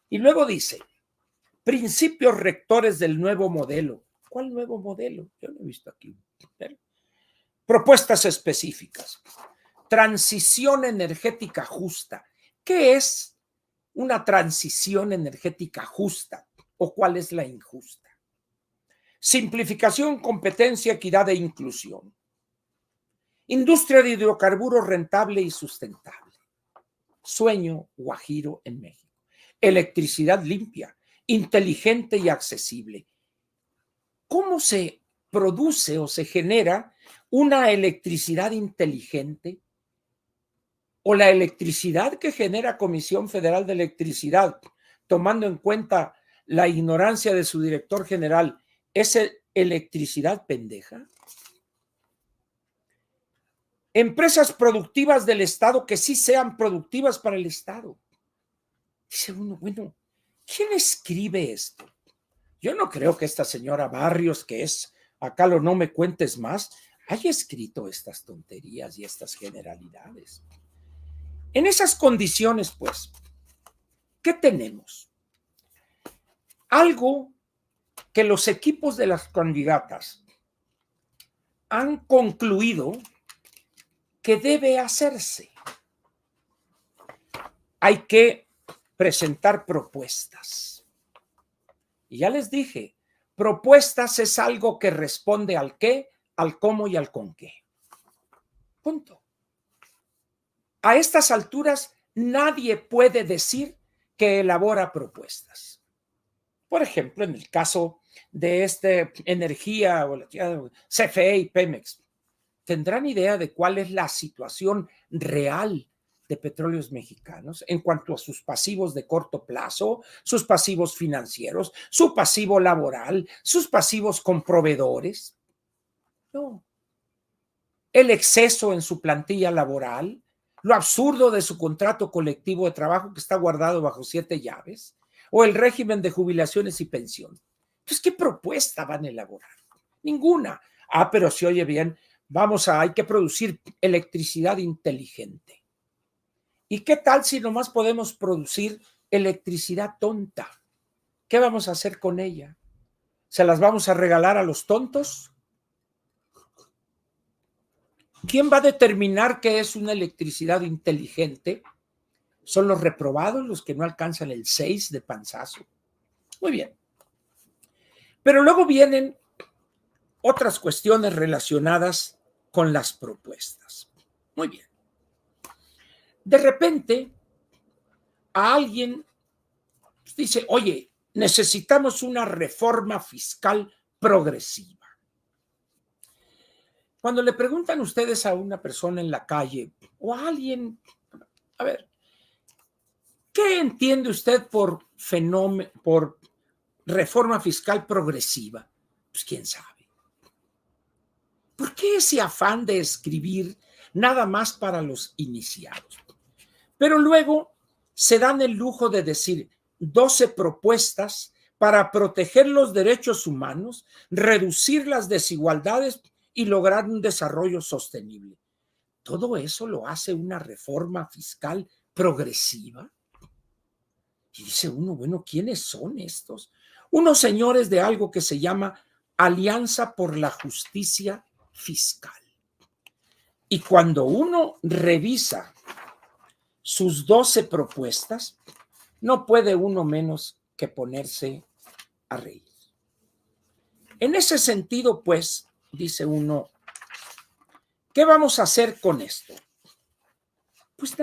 Y luego dice, principios rectores del nuevo modelo. ¿Cuál nuevo modelo? Yo no he visto aquí. Propuestas específicas. Transición energética justa. ¿Qué es una transición energética justa? ¿O cuál es la injusta? Simplificación, competencia, equidad e inclusión. Industria de hidrocarburos rentable y sustentable. Sueño guajiro en México. Electricidad limpia, inteligente y accesible. ¿Cómo se produce o se genera una electricidad inteligente? O la electricidad que genera Comisión Federal de Electricidad, tomando en cuenta la ignorancia de su director general, ¿es electricidad pendeja? Empresas productivas del Estado que sí sean productivas para el Estado. Dice uno, bueno, ¿quién escribe esto? Yo no creo que esta señora Barrios, que es, acá lo no me cuentes más, haya escrito estas tonterías y estas generalidades. En esas condiciones, pues, ¿qué tenemos? Algo que los equipos de las candidatas han concluido ¿qué debe hacerse? Hay que presentar propuestas. Y ya les dije, propuestas es algo que responde al qué, al cómo y al con qué. Punto. A estas alturas, nadie puede decir que elabora propuestas. Por ejemplo, en el caso de energía, CFE y Pemex, ¿tendrán idea de cuál es la situación real de Petróleos Mexicanos en cuanto a sus pasivos de corto plazo, sus pasivos financieros, su pasivo laboral, sus pasivos con proveedores? No. El exceso en su plantilla laboral, lo absurdo de su contrato colectivo de trabajo que está guardado bajo 7 llaves, o el régimen de jubilaciones y pensión. Entonces, ¿qué propuesta van a elaborar? Ninguna. Pero si oye bien, hay que producir electricidad inteligente. ¿Y qué tal si nomás podemos producir electricidad tonta? ¿Qué vamos a hacer con ella? ¿Se las vamos a regalar a los tontos? ¿Quién va a determinar qué es una electricidad inteligente? ¿Son los reprobados, los que no alcanzan el 6 de panzazo? Muy bien. Pero luego vienen otras cuestiones relacionadas con las propuestas. Muy bien. De repente, a alguien dice, oye, necesitamos una reforma fiscal progresiva. Cuando le preguntan ustedes a una persona en la calle o a alguien, a ver, ¿qué entiende usted por reforma fiscal progresiva? Pues quién sabe. ¿Por qué ese afán de escribir nada más para los iniciados? Pero luego se dan el lujo de decir 12 propuestas para proteger los derechos humanos, reducir las desigualdades y lograr un desarrollo sostenible. Todo eso lo hace una reforma fiscal progresiva. Y dice uno, bueno, ¿quiénes son estos? Unos señores de algo que se llama Alianza por la Justicia Fiscal. Y cuando uno revisa sus 12 propuestas, no puede uno menos que ponerse a reír. En ese sentido, pues, dice uno, ¿qué vamos a hacer con esto? Pues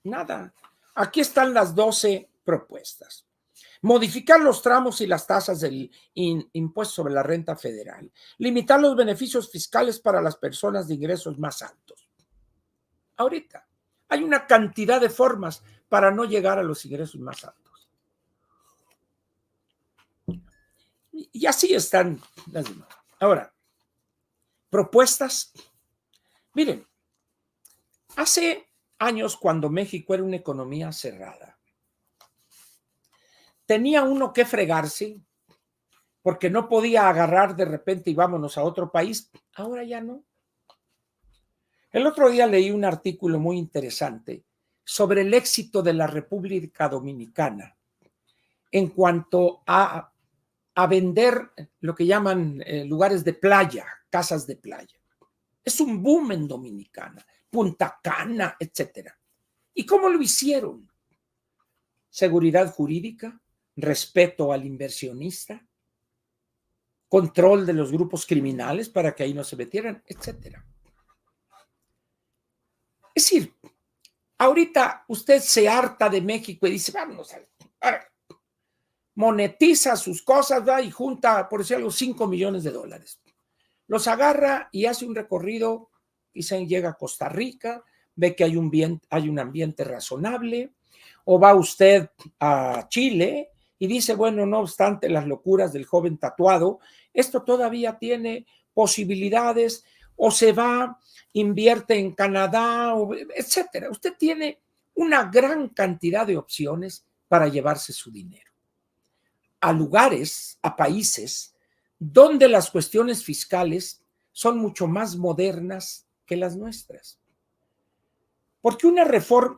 nada. Aquí están las 12 propuestas. Modificar los tramos y las tasas del impuesto sobre la renta federal. Limitar los beneficios fiscales para las personas de ingresos más altos. Ahorita hay una cantidad de formas para no llegar a los ingresos más altos. Y así están las demás. Ahora, propuestas. Miren, hace años, cuando México era una economía cerrada, tenía uno que fregarse porque no podía agarrar de repente y vámonos a otro país. Ahora ya no. El otro día leí un artículo muy interesante sobre el éxito de la República Dominicana en cuanto a vender lo que llaman lugares de playa, casas de playa. Es un boom en Dominicana, Punta Cana, etcétera. ¿Y cómo lo hicieron? Seguridad jurídica, respeto al inversionista, control de los grupos criminales para que ahí no se metieran, etcétera. Es decir, ahorita usted se harta de México y dice, vámonos, monetiza sus cosas, va y junta, por decir algo, $5 millones. Los agarra y hace un recorrido, quizá llega a Costa Rica, ve que hay un ambiente razonable, o va usted a Chile y dice, bueno, no obstante las locuras del joven tatuado, esto todavía tiene posibilidades, o se va, invierte en Canadá, etcétera. Usted tiene una gran cantidad de opciones para llevarse su dinero a lugares, a países, donde las cuestiones fiscales son mucho más modernas que las nuestras. Porque una reforma,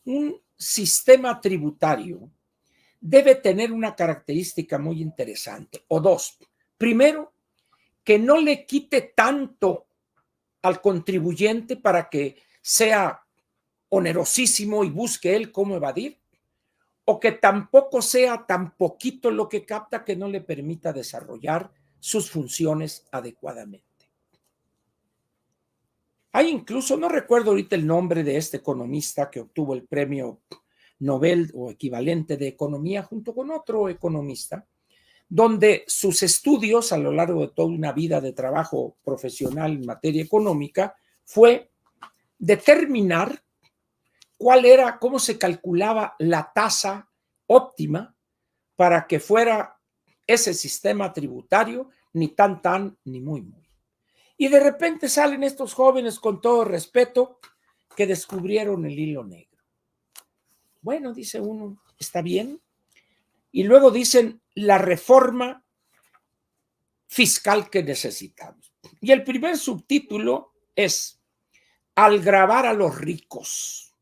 un sistema tributario debe tener una característica muy interesante, o dos. Primero, que no le quite tanto al contribuyente para que sea onerosísimo y busque él cómo evadir, o que tampoco sea tan poquito lo que capta que no le permita desarrollar sus funciones adecuadamente. Hay incluso, no recuerdo ahorita el nombre de este economista que obtuvo el premio Nobel o equivalente de economía junto con otro economista, donde sus estudios a lo largo de toda una vida de trabajo profesional en materia económica fue determinar cuál era, cómo se calculaba la tasa óptima para que fuera ese sistema tributario ni tan, ni muy. Y de repente salen estos jóvenes, con todo respeto, que descubrieron el hilo negro. Bueno, dice uno, está bien. Y luego dicen la reforma fiscal que necesitamos. Y el primer subtítulo es: al gravar a los ricos,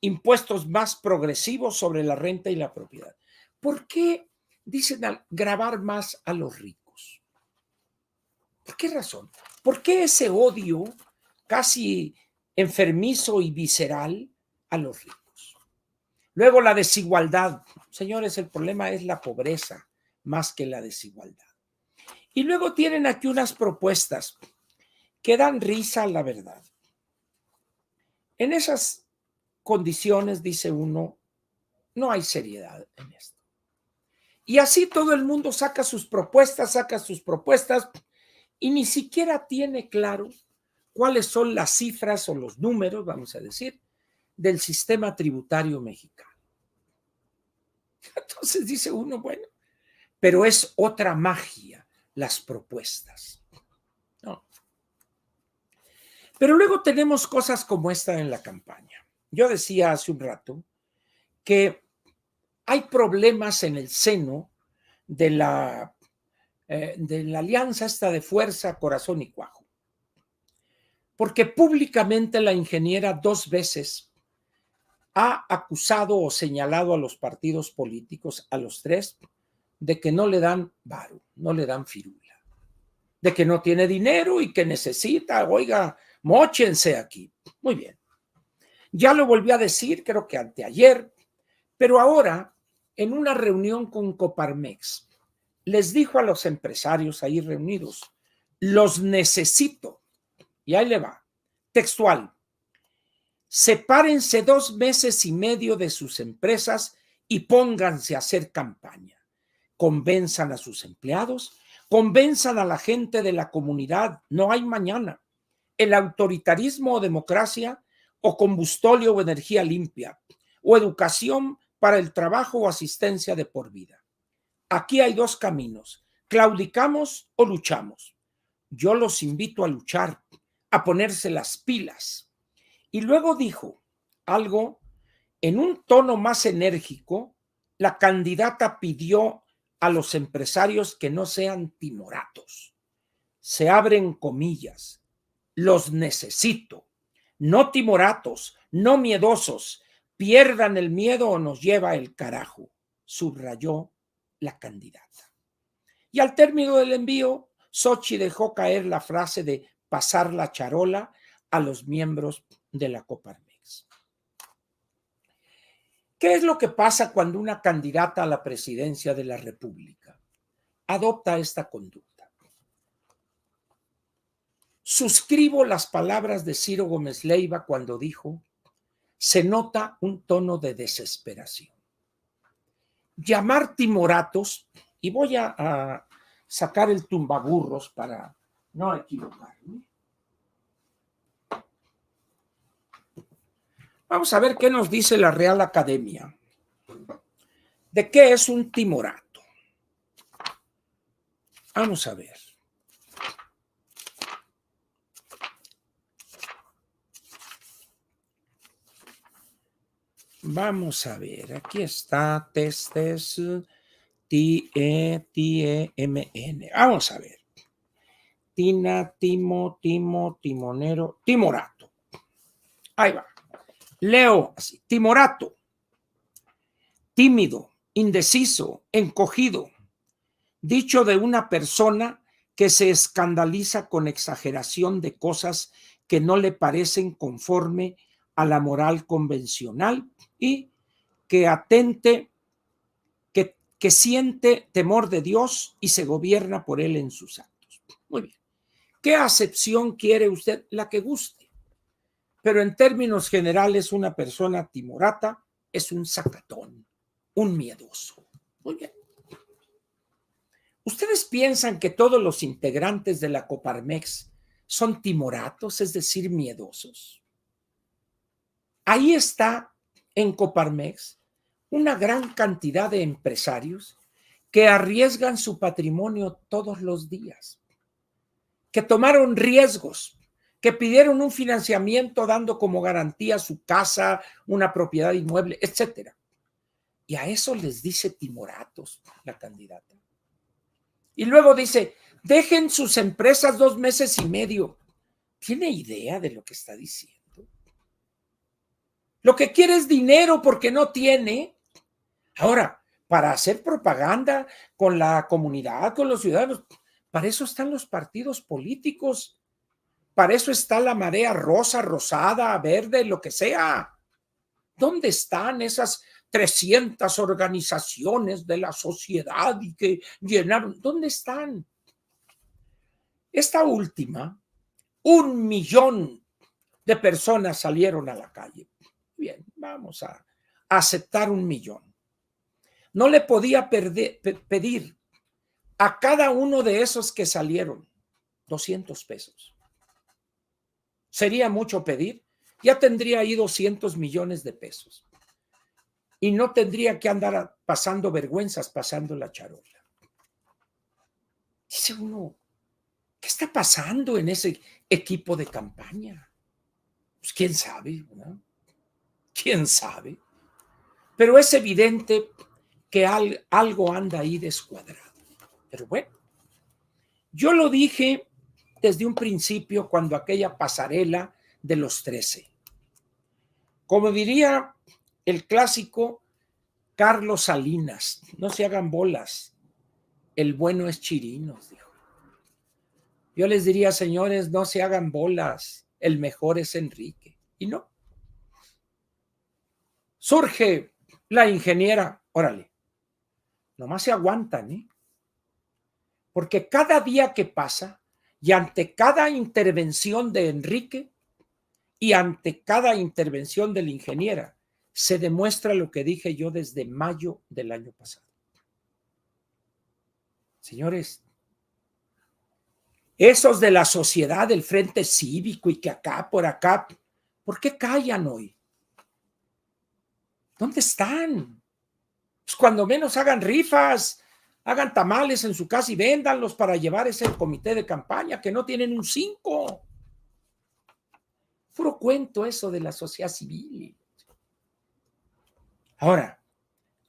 impuestos más progresivos sobre la renta y la propiedad. ¿Por qué dicen al gravar más a los ricos? ¿Por qué razón? ¿Por qué ese odio casi enfermizo y visceral a los ricos? Luego la desigualdad. Señores, el problema es la pobreza más que la desigualdad. Y luego tienen aquí unas propuestas que dan risa, la verdad. En esas condiciones, dice uno, no hay seriedad en esto. Y así todo el mundo saca sus propuestas, y ni siquiera tiene claro cuáles son las cifras o los números, vamos a decir, del sistema tributario mexicano. Entonces dice uno, bueno, pero es otra magia las propuestas. No. Pero luego tenemos cosas como esta en la campaña. Yo decía hace un rato que hay problemas en el seno de la alianza esta de fuerza, corazón y cuajo. Porque públicamente la ingeniera 2 veces ha acusado o señalado a los partidos políticos, a los 3, de que no le dan varo, no le dan firula, de que no tiene dinero y que necesita, oiga, móchense aquí. Muy bien. Ya lo volví a decir, creo que anteayer, pero ahora, en una reunión con Coparmex, les dijo a los empresarios ahí reunidos: los necesito. Y ahí le va, textual: sepárense 2 meses y medio de sus empresas y pónganse a hacer campaña. Convenzan a sus empleados, convenzan a la gente de la comunidad. No hay mañana. El autoritarismo o democracia, o combustóleo o energía limpia, o educación para el trabajo o asistencia de por vida. Aquí hay 2 caminos: claudicamos o luchamos. Yo los invito a luchar, a ponerse las pilas. Y luego dijo algo en un tono más enérgico. La candidata pidió a los empresarios que no sean timoratos. Se abren comillas. Los necesito. No timoratos, no miedosos. Pierdan el miedo o nos lleva el carajo, subrayó la candidata. Y al término del envío, Xochitl dejó caer la frase de pasar la charola a los miembros de la Coparmex. ¿Qué es lo que pasa cuando una candidata a la presidencia de la República adopta esta conducta? Suscribo las palabras de Ciro Gómez Leiva cuando dijo: se nota un tono de desesperación. Llamar timoratos, y voy a sacar el tumbaburros para no equivocarme. Vamos a ver qué nos dice la Real Academia de qué es un timorato. Vamos a ver. Vamos a ver, aquí está, testes, T-E-M-N. Vamos a ver. Tina, timo, timonero, timorato. Ahí va. Leo así: timorato, tímido, indeciso, encogido. Dicho de una persona que se escandaliza con exageración de cosas que no le parecen conforme a la moral convencional y que atente, que siente temor de Dios y se gobierna por él en sus actos. Muy bien. ¿Qué acepción quiere usted? La que guste. Pero en términos generales, una persona timorata es un sacatón, un miedoso. Muy bien. ¿Ustedes piensan que todos los integrantes de la Coparmex son timoratos, es decir, miedosos? Ahí está en Coparmex una gran cantidad de empresarios que arriesgan su patrimonio todos los días, que tomaron riesgos, que pidieron un financiamiento dando como garantía su casa, una propiedad inmueble, etcétera. Y a eso les dice timoratos la candidata. Y luego dice, dejen sus empresas 2 meses y medio. ¿Tiene idea de lo que está diciendo? Lo que quiere es dinero porque no tiene. Ahora, para hacer propaganda con la comunidad, con los ciudadanos, para eso están los partidos políticos. Para eso está la marea rosa, rosada, verde, lo que sea. ¿Dónde están esas 300 organizaciones de la sociedad y que llenaron? ¿Dónde están? Esta última, 1 millón de personas salieron a la calle. Bien, vamos a aceptar 1 millón. No le podía pedir a cada uno de esos que salieron 200 pesos. ¿Sería mucho pedir? Ya tendría ahí 200 millones de pesos. Y no tendría que andar pasando vergüenzas, pasando la charola. Dice uno, ¿qué está pasando en ese equipo de campaña? Pues quién sabe, ¿no? ¿Quién sabe? Pero es evidente que algo anda ahí descuadrado. Pero bueno, yo lo dije desde un principio cuando aquella pasarela de los 13. Como diría el clásico Carlos Salinas, no se hagan bolas, el bueno es Chirinos, dijo. Yo les diría, señores, no se hagan bolas, el mejor es Enrique. Y no. Surge la ingeniera, órale, nomás se aguantan, ¿eh? Porque cada día que pasa y ante cada intervención de Enrique y ante cada intervención de la ingeniera, se demuestra lo que dije yo desde mayo del año pasado. Señores, esos de la sociedad, del Frente Cívico y que acá, por acá, ¿por qué callan hoy? ¿Dónde están? Pues cuando menos hagan rifas, hagan tamales en su casa y véndanlos para llevar ese comité de campaña, que no tienen un 5. Puro cuento eso de la sociedad civil. Ahora,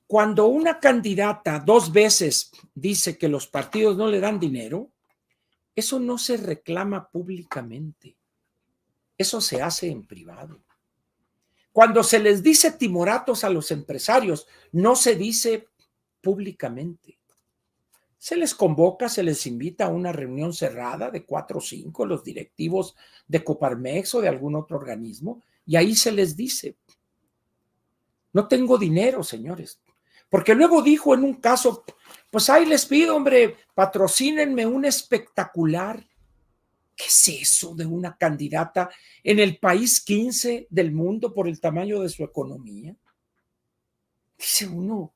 cuando una candidata 2 veces dice que los partidos no le dan dinero, eso no se reclama públicamente. Eso se hace en privado. Cuando se les dice timoratos a los empresarios, no se dice públicamente. Se les convoca, se les invita a una reunión cerrada de 4 o 5, los directivos de Coparmex o de algún otro organismo, y ahí se les dice, no tengo dinero, señores. Porque luego dijo en un caso, pues ahí les pido, hombre, patrocínenme un espectacular. ¿Qué es eso de una candidata en el país 15 del mundo por el tamaño de su economía? Dice uno,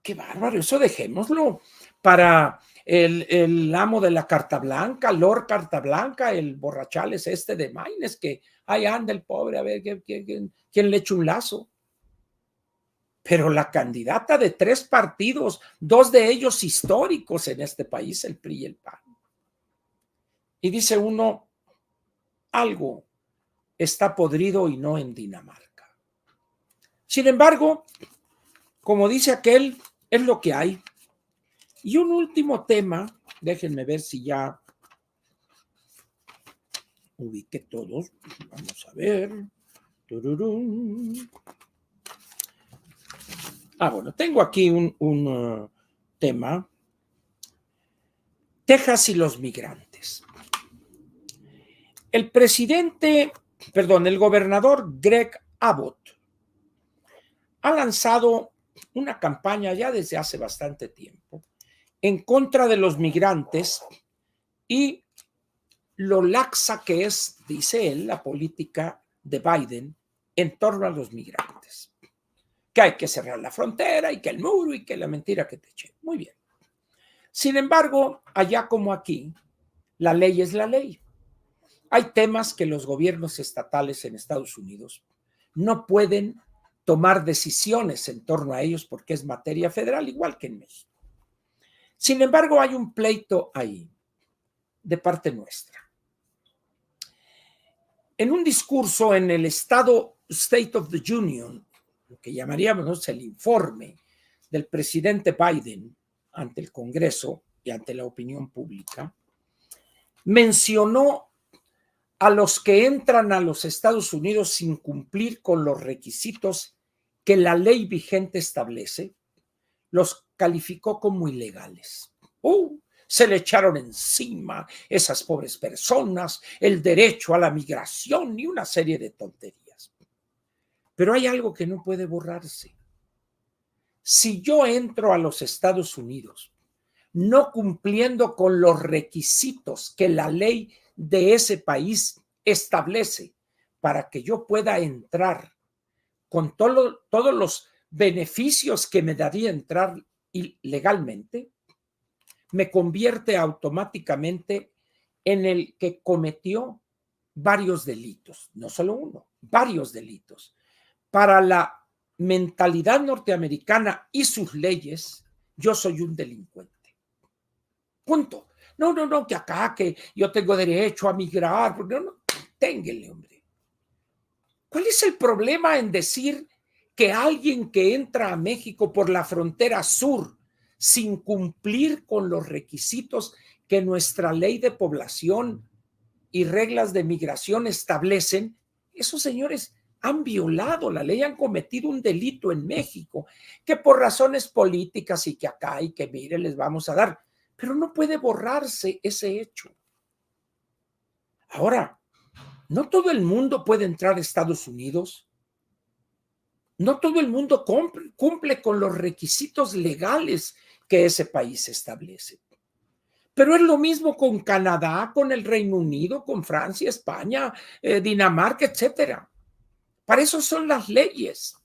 qué bárbaro, eso dejémoslo para el amo de la Carta Blanca, Lord Carta Blanca, el borrachales este de Maynes, que ahí anda el pobre, a ver quién le echa un lazo. Pero la candidata de 3 partidos, 2 de ellos históricos en este país, el PRI y el PAN. Y dice uno, algo está podrido y no en Dinamarca. Sin embargo, como dice aquel, es lo que hay. Y un último tema, déjenme ver si ya ubiqué todos. Vamos a ver. Bueno, tengo aquí un tema Texas y los migrantes. El gobernador Greg Abbott ha lanzado una campaña ya desde hace bastante tiempo en contra de los migrantes y lo laxa que es, dice él, la política de Biden en torno a los migrantes. Que hay que cerrar la frontera y que el muro y que la mentira que te eché. Muy bien. Sin embargo, allá como aquí, la ley es la ley. Hay temas que los gobiernos estatales en Estados Unidos no pueden tomar decisiones en torno a ellos porque es materia federal, igual que en México. Sin embargo, hay un pleito ahí de parte nuestra. En un discurso en el State of the Union, lo que llamaríamos el informe del presidente Biden ante el Congreso y ante la opinión pública, mencionó a los que entran a los Estados Unidos sin cumplir con los requisitos que la ley vigente establece, los calificó como ilegales. Se le echaron encima esas pobres personas, el derecho a la migración y una serie de tonterías. Pero hay algo que no puede borrarse. Si yo entro a los Estados Unidos no cumpliendo con los requisitos que la ley de ese país establece para que yo pueda entrar con todos los beneficios que me daría entrar legalmente, me convierte automáticamente en el que cometió varios delitos, no solo uno, varios delitos. Para la mentalidad norteamericana y sus leyes, yo soy un delincuente. Punto. No, que acá, que yo tengo derecho a migrar. No, téngale, hombre. ¿Cuál es el problema en decir que alguien que entra a México por la frontera sur sin cumplir con los requisitos que nuestra ley de población y reglas de migración establecen, esos señores han violado la ley, han cometido un delito en México, que por razones políticas y que acá y que mire les vamos a dar, pero no puede borrarse ese hecho. Ahora, no todo el mundo puede entrar a Estados Unidos. No todo el mundo cumple con los requisitos legales que ese país establece. Pero es lo mismo con Canadá, con el Reino Unido, con Francia, España, Dinamarca, etcétera. Para eso son las leyes,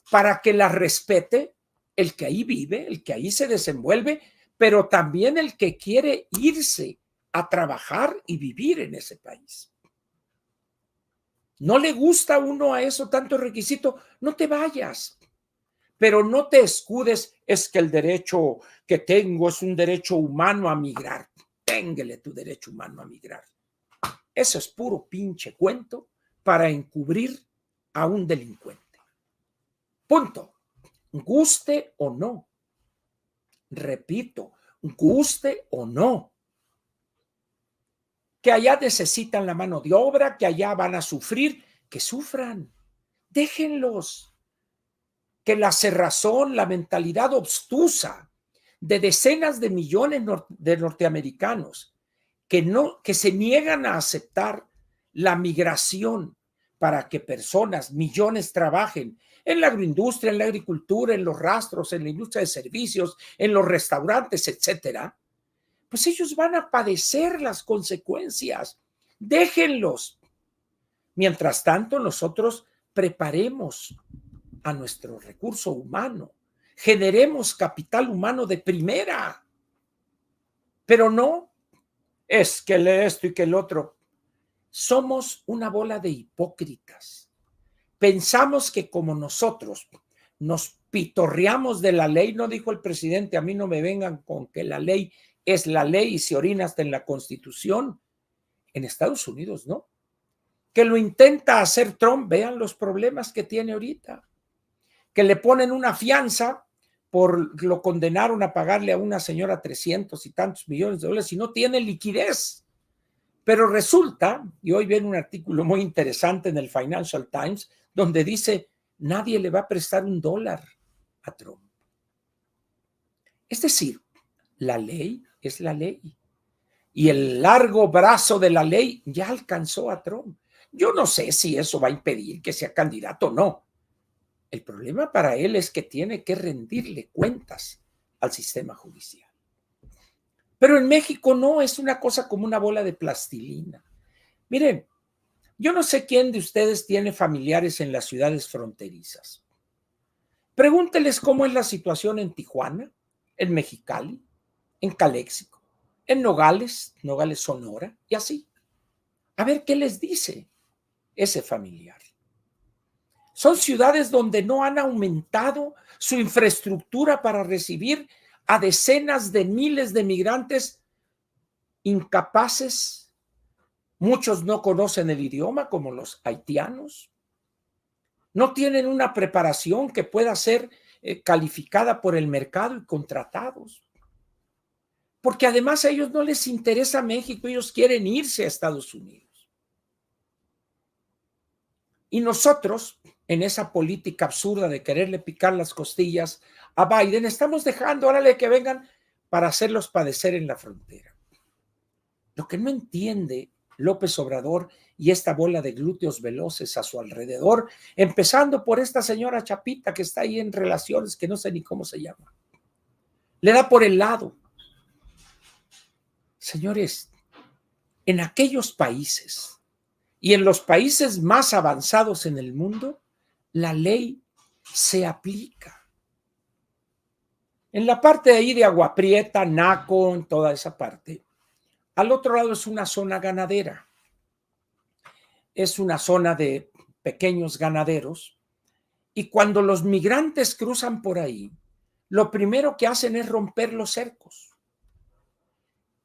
para que las respete el que ahí vive, el que ahí se desenvuelve, pero también el que quiere irse a trabajar y vivir en ese país. ¿No le gusta a uno a eso tanto requisito? No te vayas, pero no te escudes, es que el derecho que tengo es un derecho humano a migrar. Téngale tu derecho humano a migrar. Eso es puro pinche cuento para encubrir a un delincuente. Punto. Guste o no. Repito, guste o no. Que allá necesitan la mano de obra, que allá van a sufrir, que sufran. Déjenlos. Que la cerrazón, la mentalidad obstusa de decenas de millones de norteamericanos que se niegan a aceptar la migración para que personas, millones trabajen en la agroindustria, en la agricultura, en los rastros, en la industria de servicios, en los restaurantes, etcétera, pues ellos van a padecer las consecuencias. Déjenlos. Mientras tanto, nosotros preparemos a nuestro recurso humano, generemos capital humano de primera, pero no es que esto y que el otro. Somos una bola de hipócritas. Pensamos que como nosotros nos pitorreamos de la ley, no dijo el presidente, a mí no me vengan con que la ley es la ley y se orina hasta en la Constitución. En Estados Unidos, ¿no? Que lo intenta hacer Trump, vean los problemas que tiene ahorita. Que le ponen una fianza lo condenaron a pagarle a una señora 300 y tantos millones de dólares y no tiene liquidez. Pero resulta, y hoy viene un artículo muy interesante en el Financial Times, donde dice, nadie le va a prestar $1 a Trump. Es decir, la ley es la ley. y el largo brazo de la ley ya alcanzó a Trump. Yo no sé si eso va a impedir que sea candidato o no. El problema para él es que tiene que rendirle cuentas al sistema judicial. Pero en México no, es una cosa como una bola de plastilina. Miren, yo no sé quién de ustedes tiene familiares en las ciudades fronterizas. Pregúnteles cómo es la situación en Tijuana, en Mexicali, en Caléxico, en Nogales, Nogales, Sonora, y así. A ver qué les dice ese familiar. Son ciudades donde no han aumentado su infraestructura para recibir a decenas de miles de migrantes incapaces. Muchos no conocen el idioma, como los haitianos. No tienen una preparación que pueda ser calificada por el mercado y contratados. Porque además a ellos no les interesa México, ellos quieren irse a Estados Unidos. Y nosotros, en esa política absurda de quererle picar las costillas a Biden, estamos dejando, órale, que vengan para hacerlos padecer en la frontera. Lo que no entiende López Obrador y esta bola de glúteos veloces a su alrededor, empezando por esta señora Chapita que está ahí en relaciones que no sé ni cómo se llama. Le da por el lado. Señores, en aquellos países y en los países más avanzados en el mundo, la ley se aplica. En la parte de ahí de Agua Prieta, Naco, en toda esa parte, al otro lado es una zona ganadera. Es una zona de pequeños ganaderos y cuando los migrantes cruzan por ahí, lo primero que hacen es romper los cercos.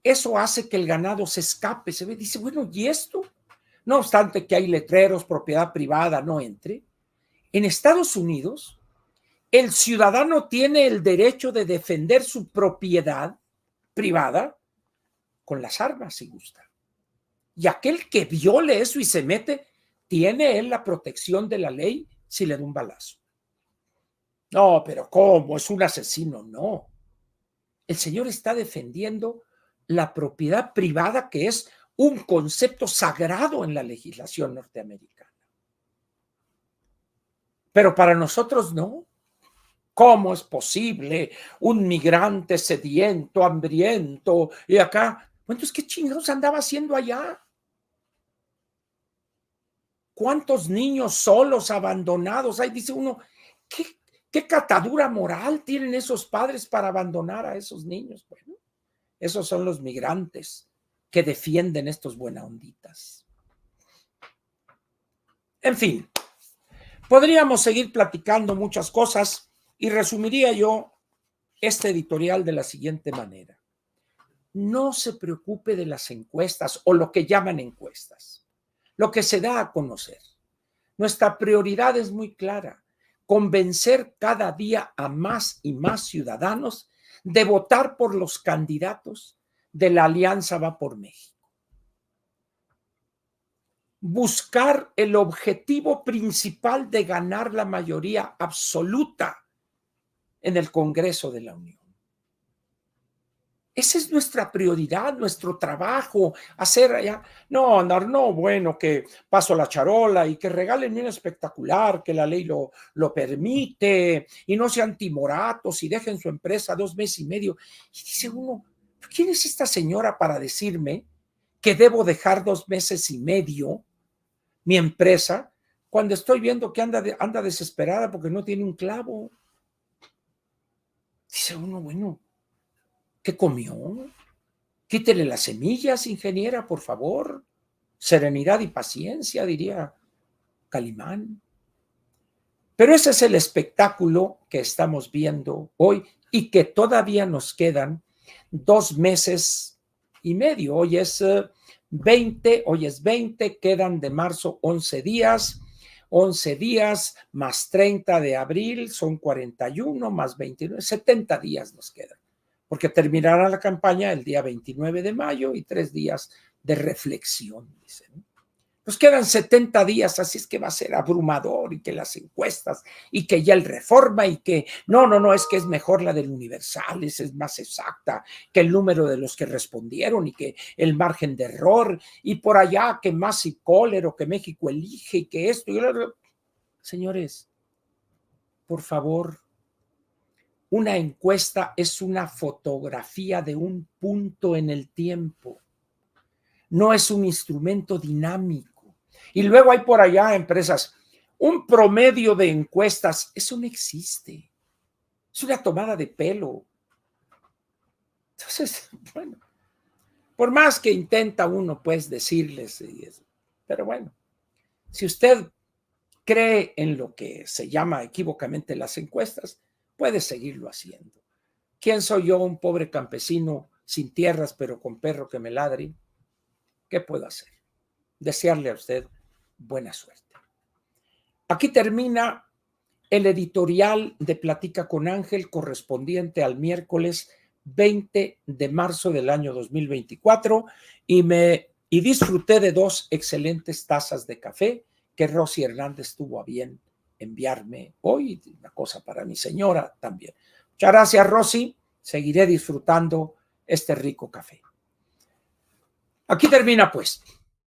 Eso hace que el ganado se escape, se ve, dice, bueno, ¿y esto? No obstante que hay letreros, propiedad privada, no entre. En Estados Unidos, el ciudadano tiene el derecho de defender su propiedad privada con las armas, si gusta. Y aquel que viole eso y se mete, tiene él la protección de la ley si le da un balazo. No, pero ¿cómo? Es un asesino. No. El señor está defendiendo la propiedad privada, que es un concepto sagrado en la legislación norteamericana. Pero para nosotros no. ¿Cómo es posible un migrante sediento, hambriento y acá? Bueno, entonces, ¿qué chingados andaba haciendo allá? ¿Cuántos niños solos, abandonados? Ahí dice uno, ¿qué catadura moral tienen esos padres para abandonar a esos niños? Bueno, esos son los migrantes que defienden estos buenaonditas. En fin, podríamos seguir platicando muchas cosas y resumiría yo este editorial de la siguiente manera. No se preocupe de las encuestas o lo que llaman encuestas, lo que se da a conocer. Nuestra prioridad es muy clara, convencer cada día a más y más ciudadanos de votar por los candidatos de la Alianza Va por México. Buscar el objetivo principal de ganar la mayoría absoluta en el Congreso de la Unión. Esa es nuestra prioridad, nuestro trabajo, hacer allá. No, andar, no, bueno, que paso la charola y que regalen un espectacular, que la ley lo permite y no sean timoratos y dejen su empresa 2 meses y medio. Y dice uno, ¿quién es esta señora para decirme que debo dejar 2 meses y medio mi empresa cuando estoy viendo que anda desesperada porque no tiene un clavo? Dice uno, bueno, ¿qué comió? Quítele las semillas, ingeniera, por favor. Serenidad y paciencia, diría Calimán. Pero ese es el espectáculo que estamos viendo hoy y que todavía nos quedan 2 meses y medio. Hoy es 20, quedan de marzo 11 días. 11 días más 30 de abril son 41 más 29, 70 días nos quedan. Porque terminará la campaña el día 29 de mayo y 3 días de reflexión, dicen. Pues quedan 70 días, así es que va a ser abrumador y que las encuestas y que ya el Reforma y que no, es que es mejor la del Universal, esa es más exacta que el número de los que respondieron y que el margen de error y por allá que más y cólero, que México elige y que esto. Señores, por favor, una encuesta es una fotografía de un punto en el tiempo, no es un instrumento dinámico. Y luego hay por allá empresas, un promedio de encuestas, eso no existe. Es una tomada de pelo. Entonces, bueno, por más que intenta uno, pues, decirles, pero bueno, si usted cree en lo que se llama equívocamente las encuestas, puede seguirlo haciendo. ¿Quién soy yo, un pobre campesino sin tierras, pero con perro que me ladre? ¿Qué puedo hacer? Desearle a usted buena suerte. Aquí termina el editorial de Platica con Ángel correspondiente al miércoles 20 de marzo del año 2024 y disfruté de 2 excelentes tazas de café que Rosy Hernández tuvo a bien enviarme hoy, una cosa para mi señora también. Muchas gracias, Rosy. Seguiré disfrutando este rico café. Aquí termina, pues,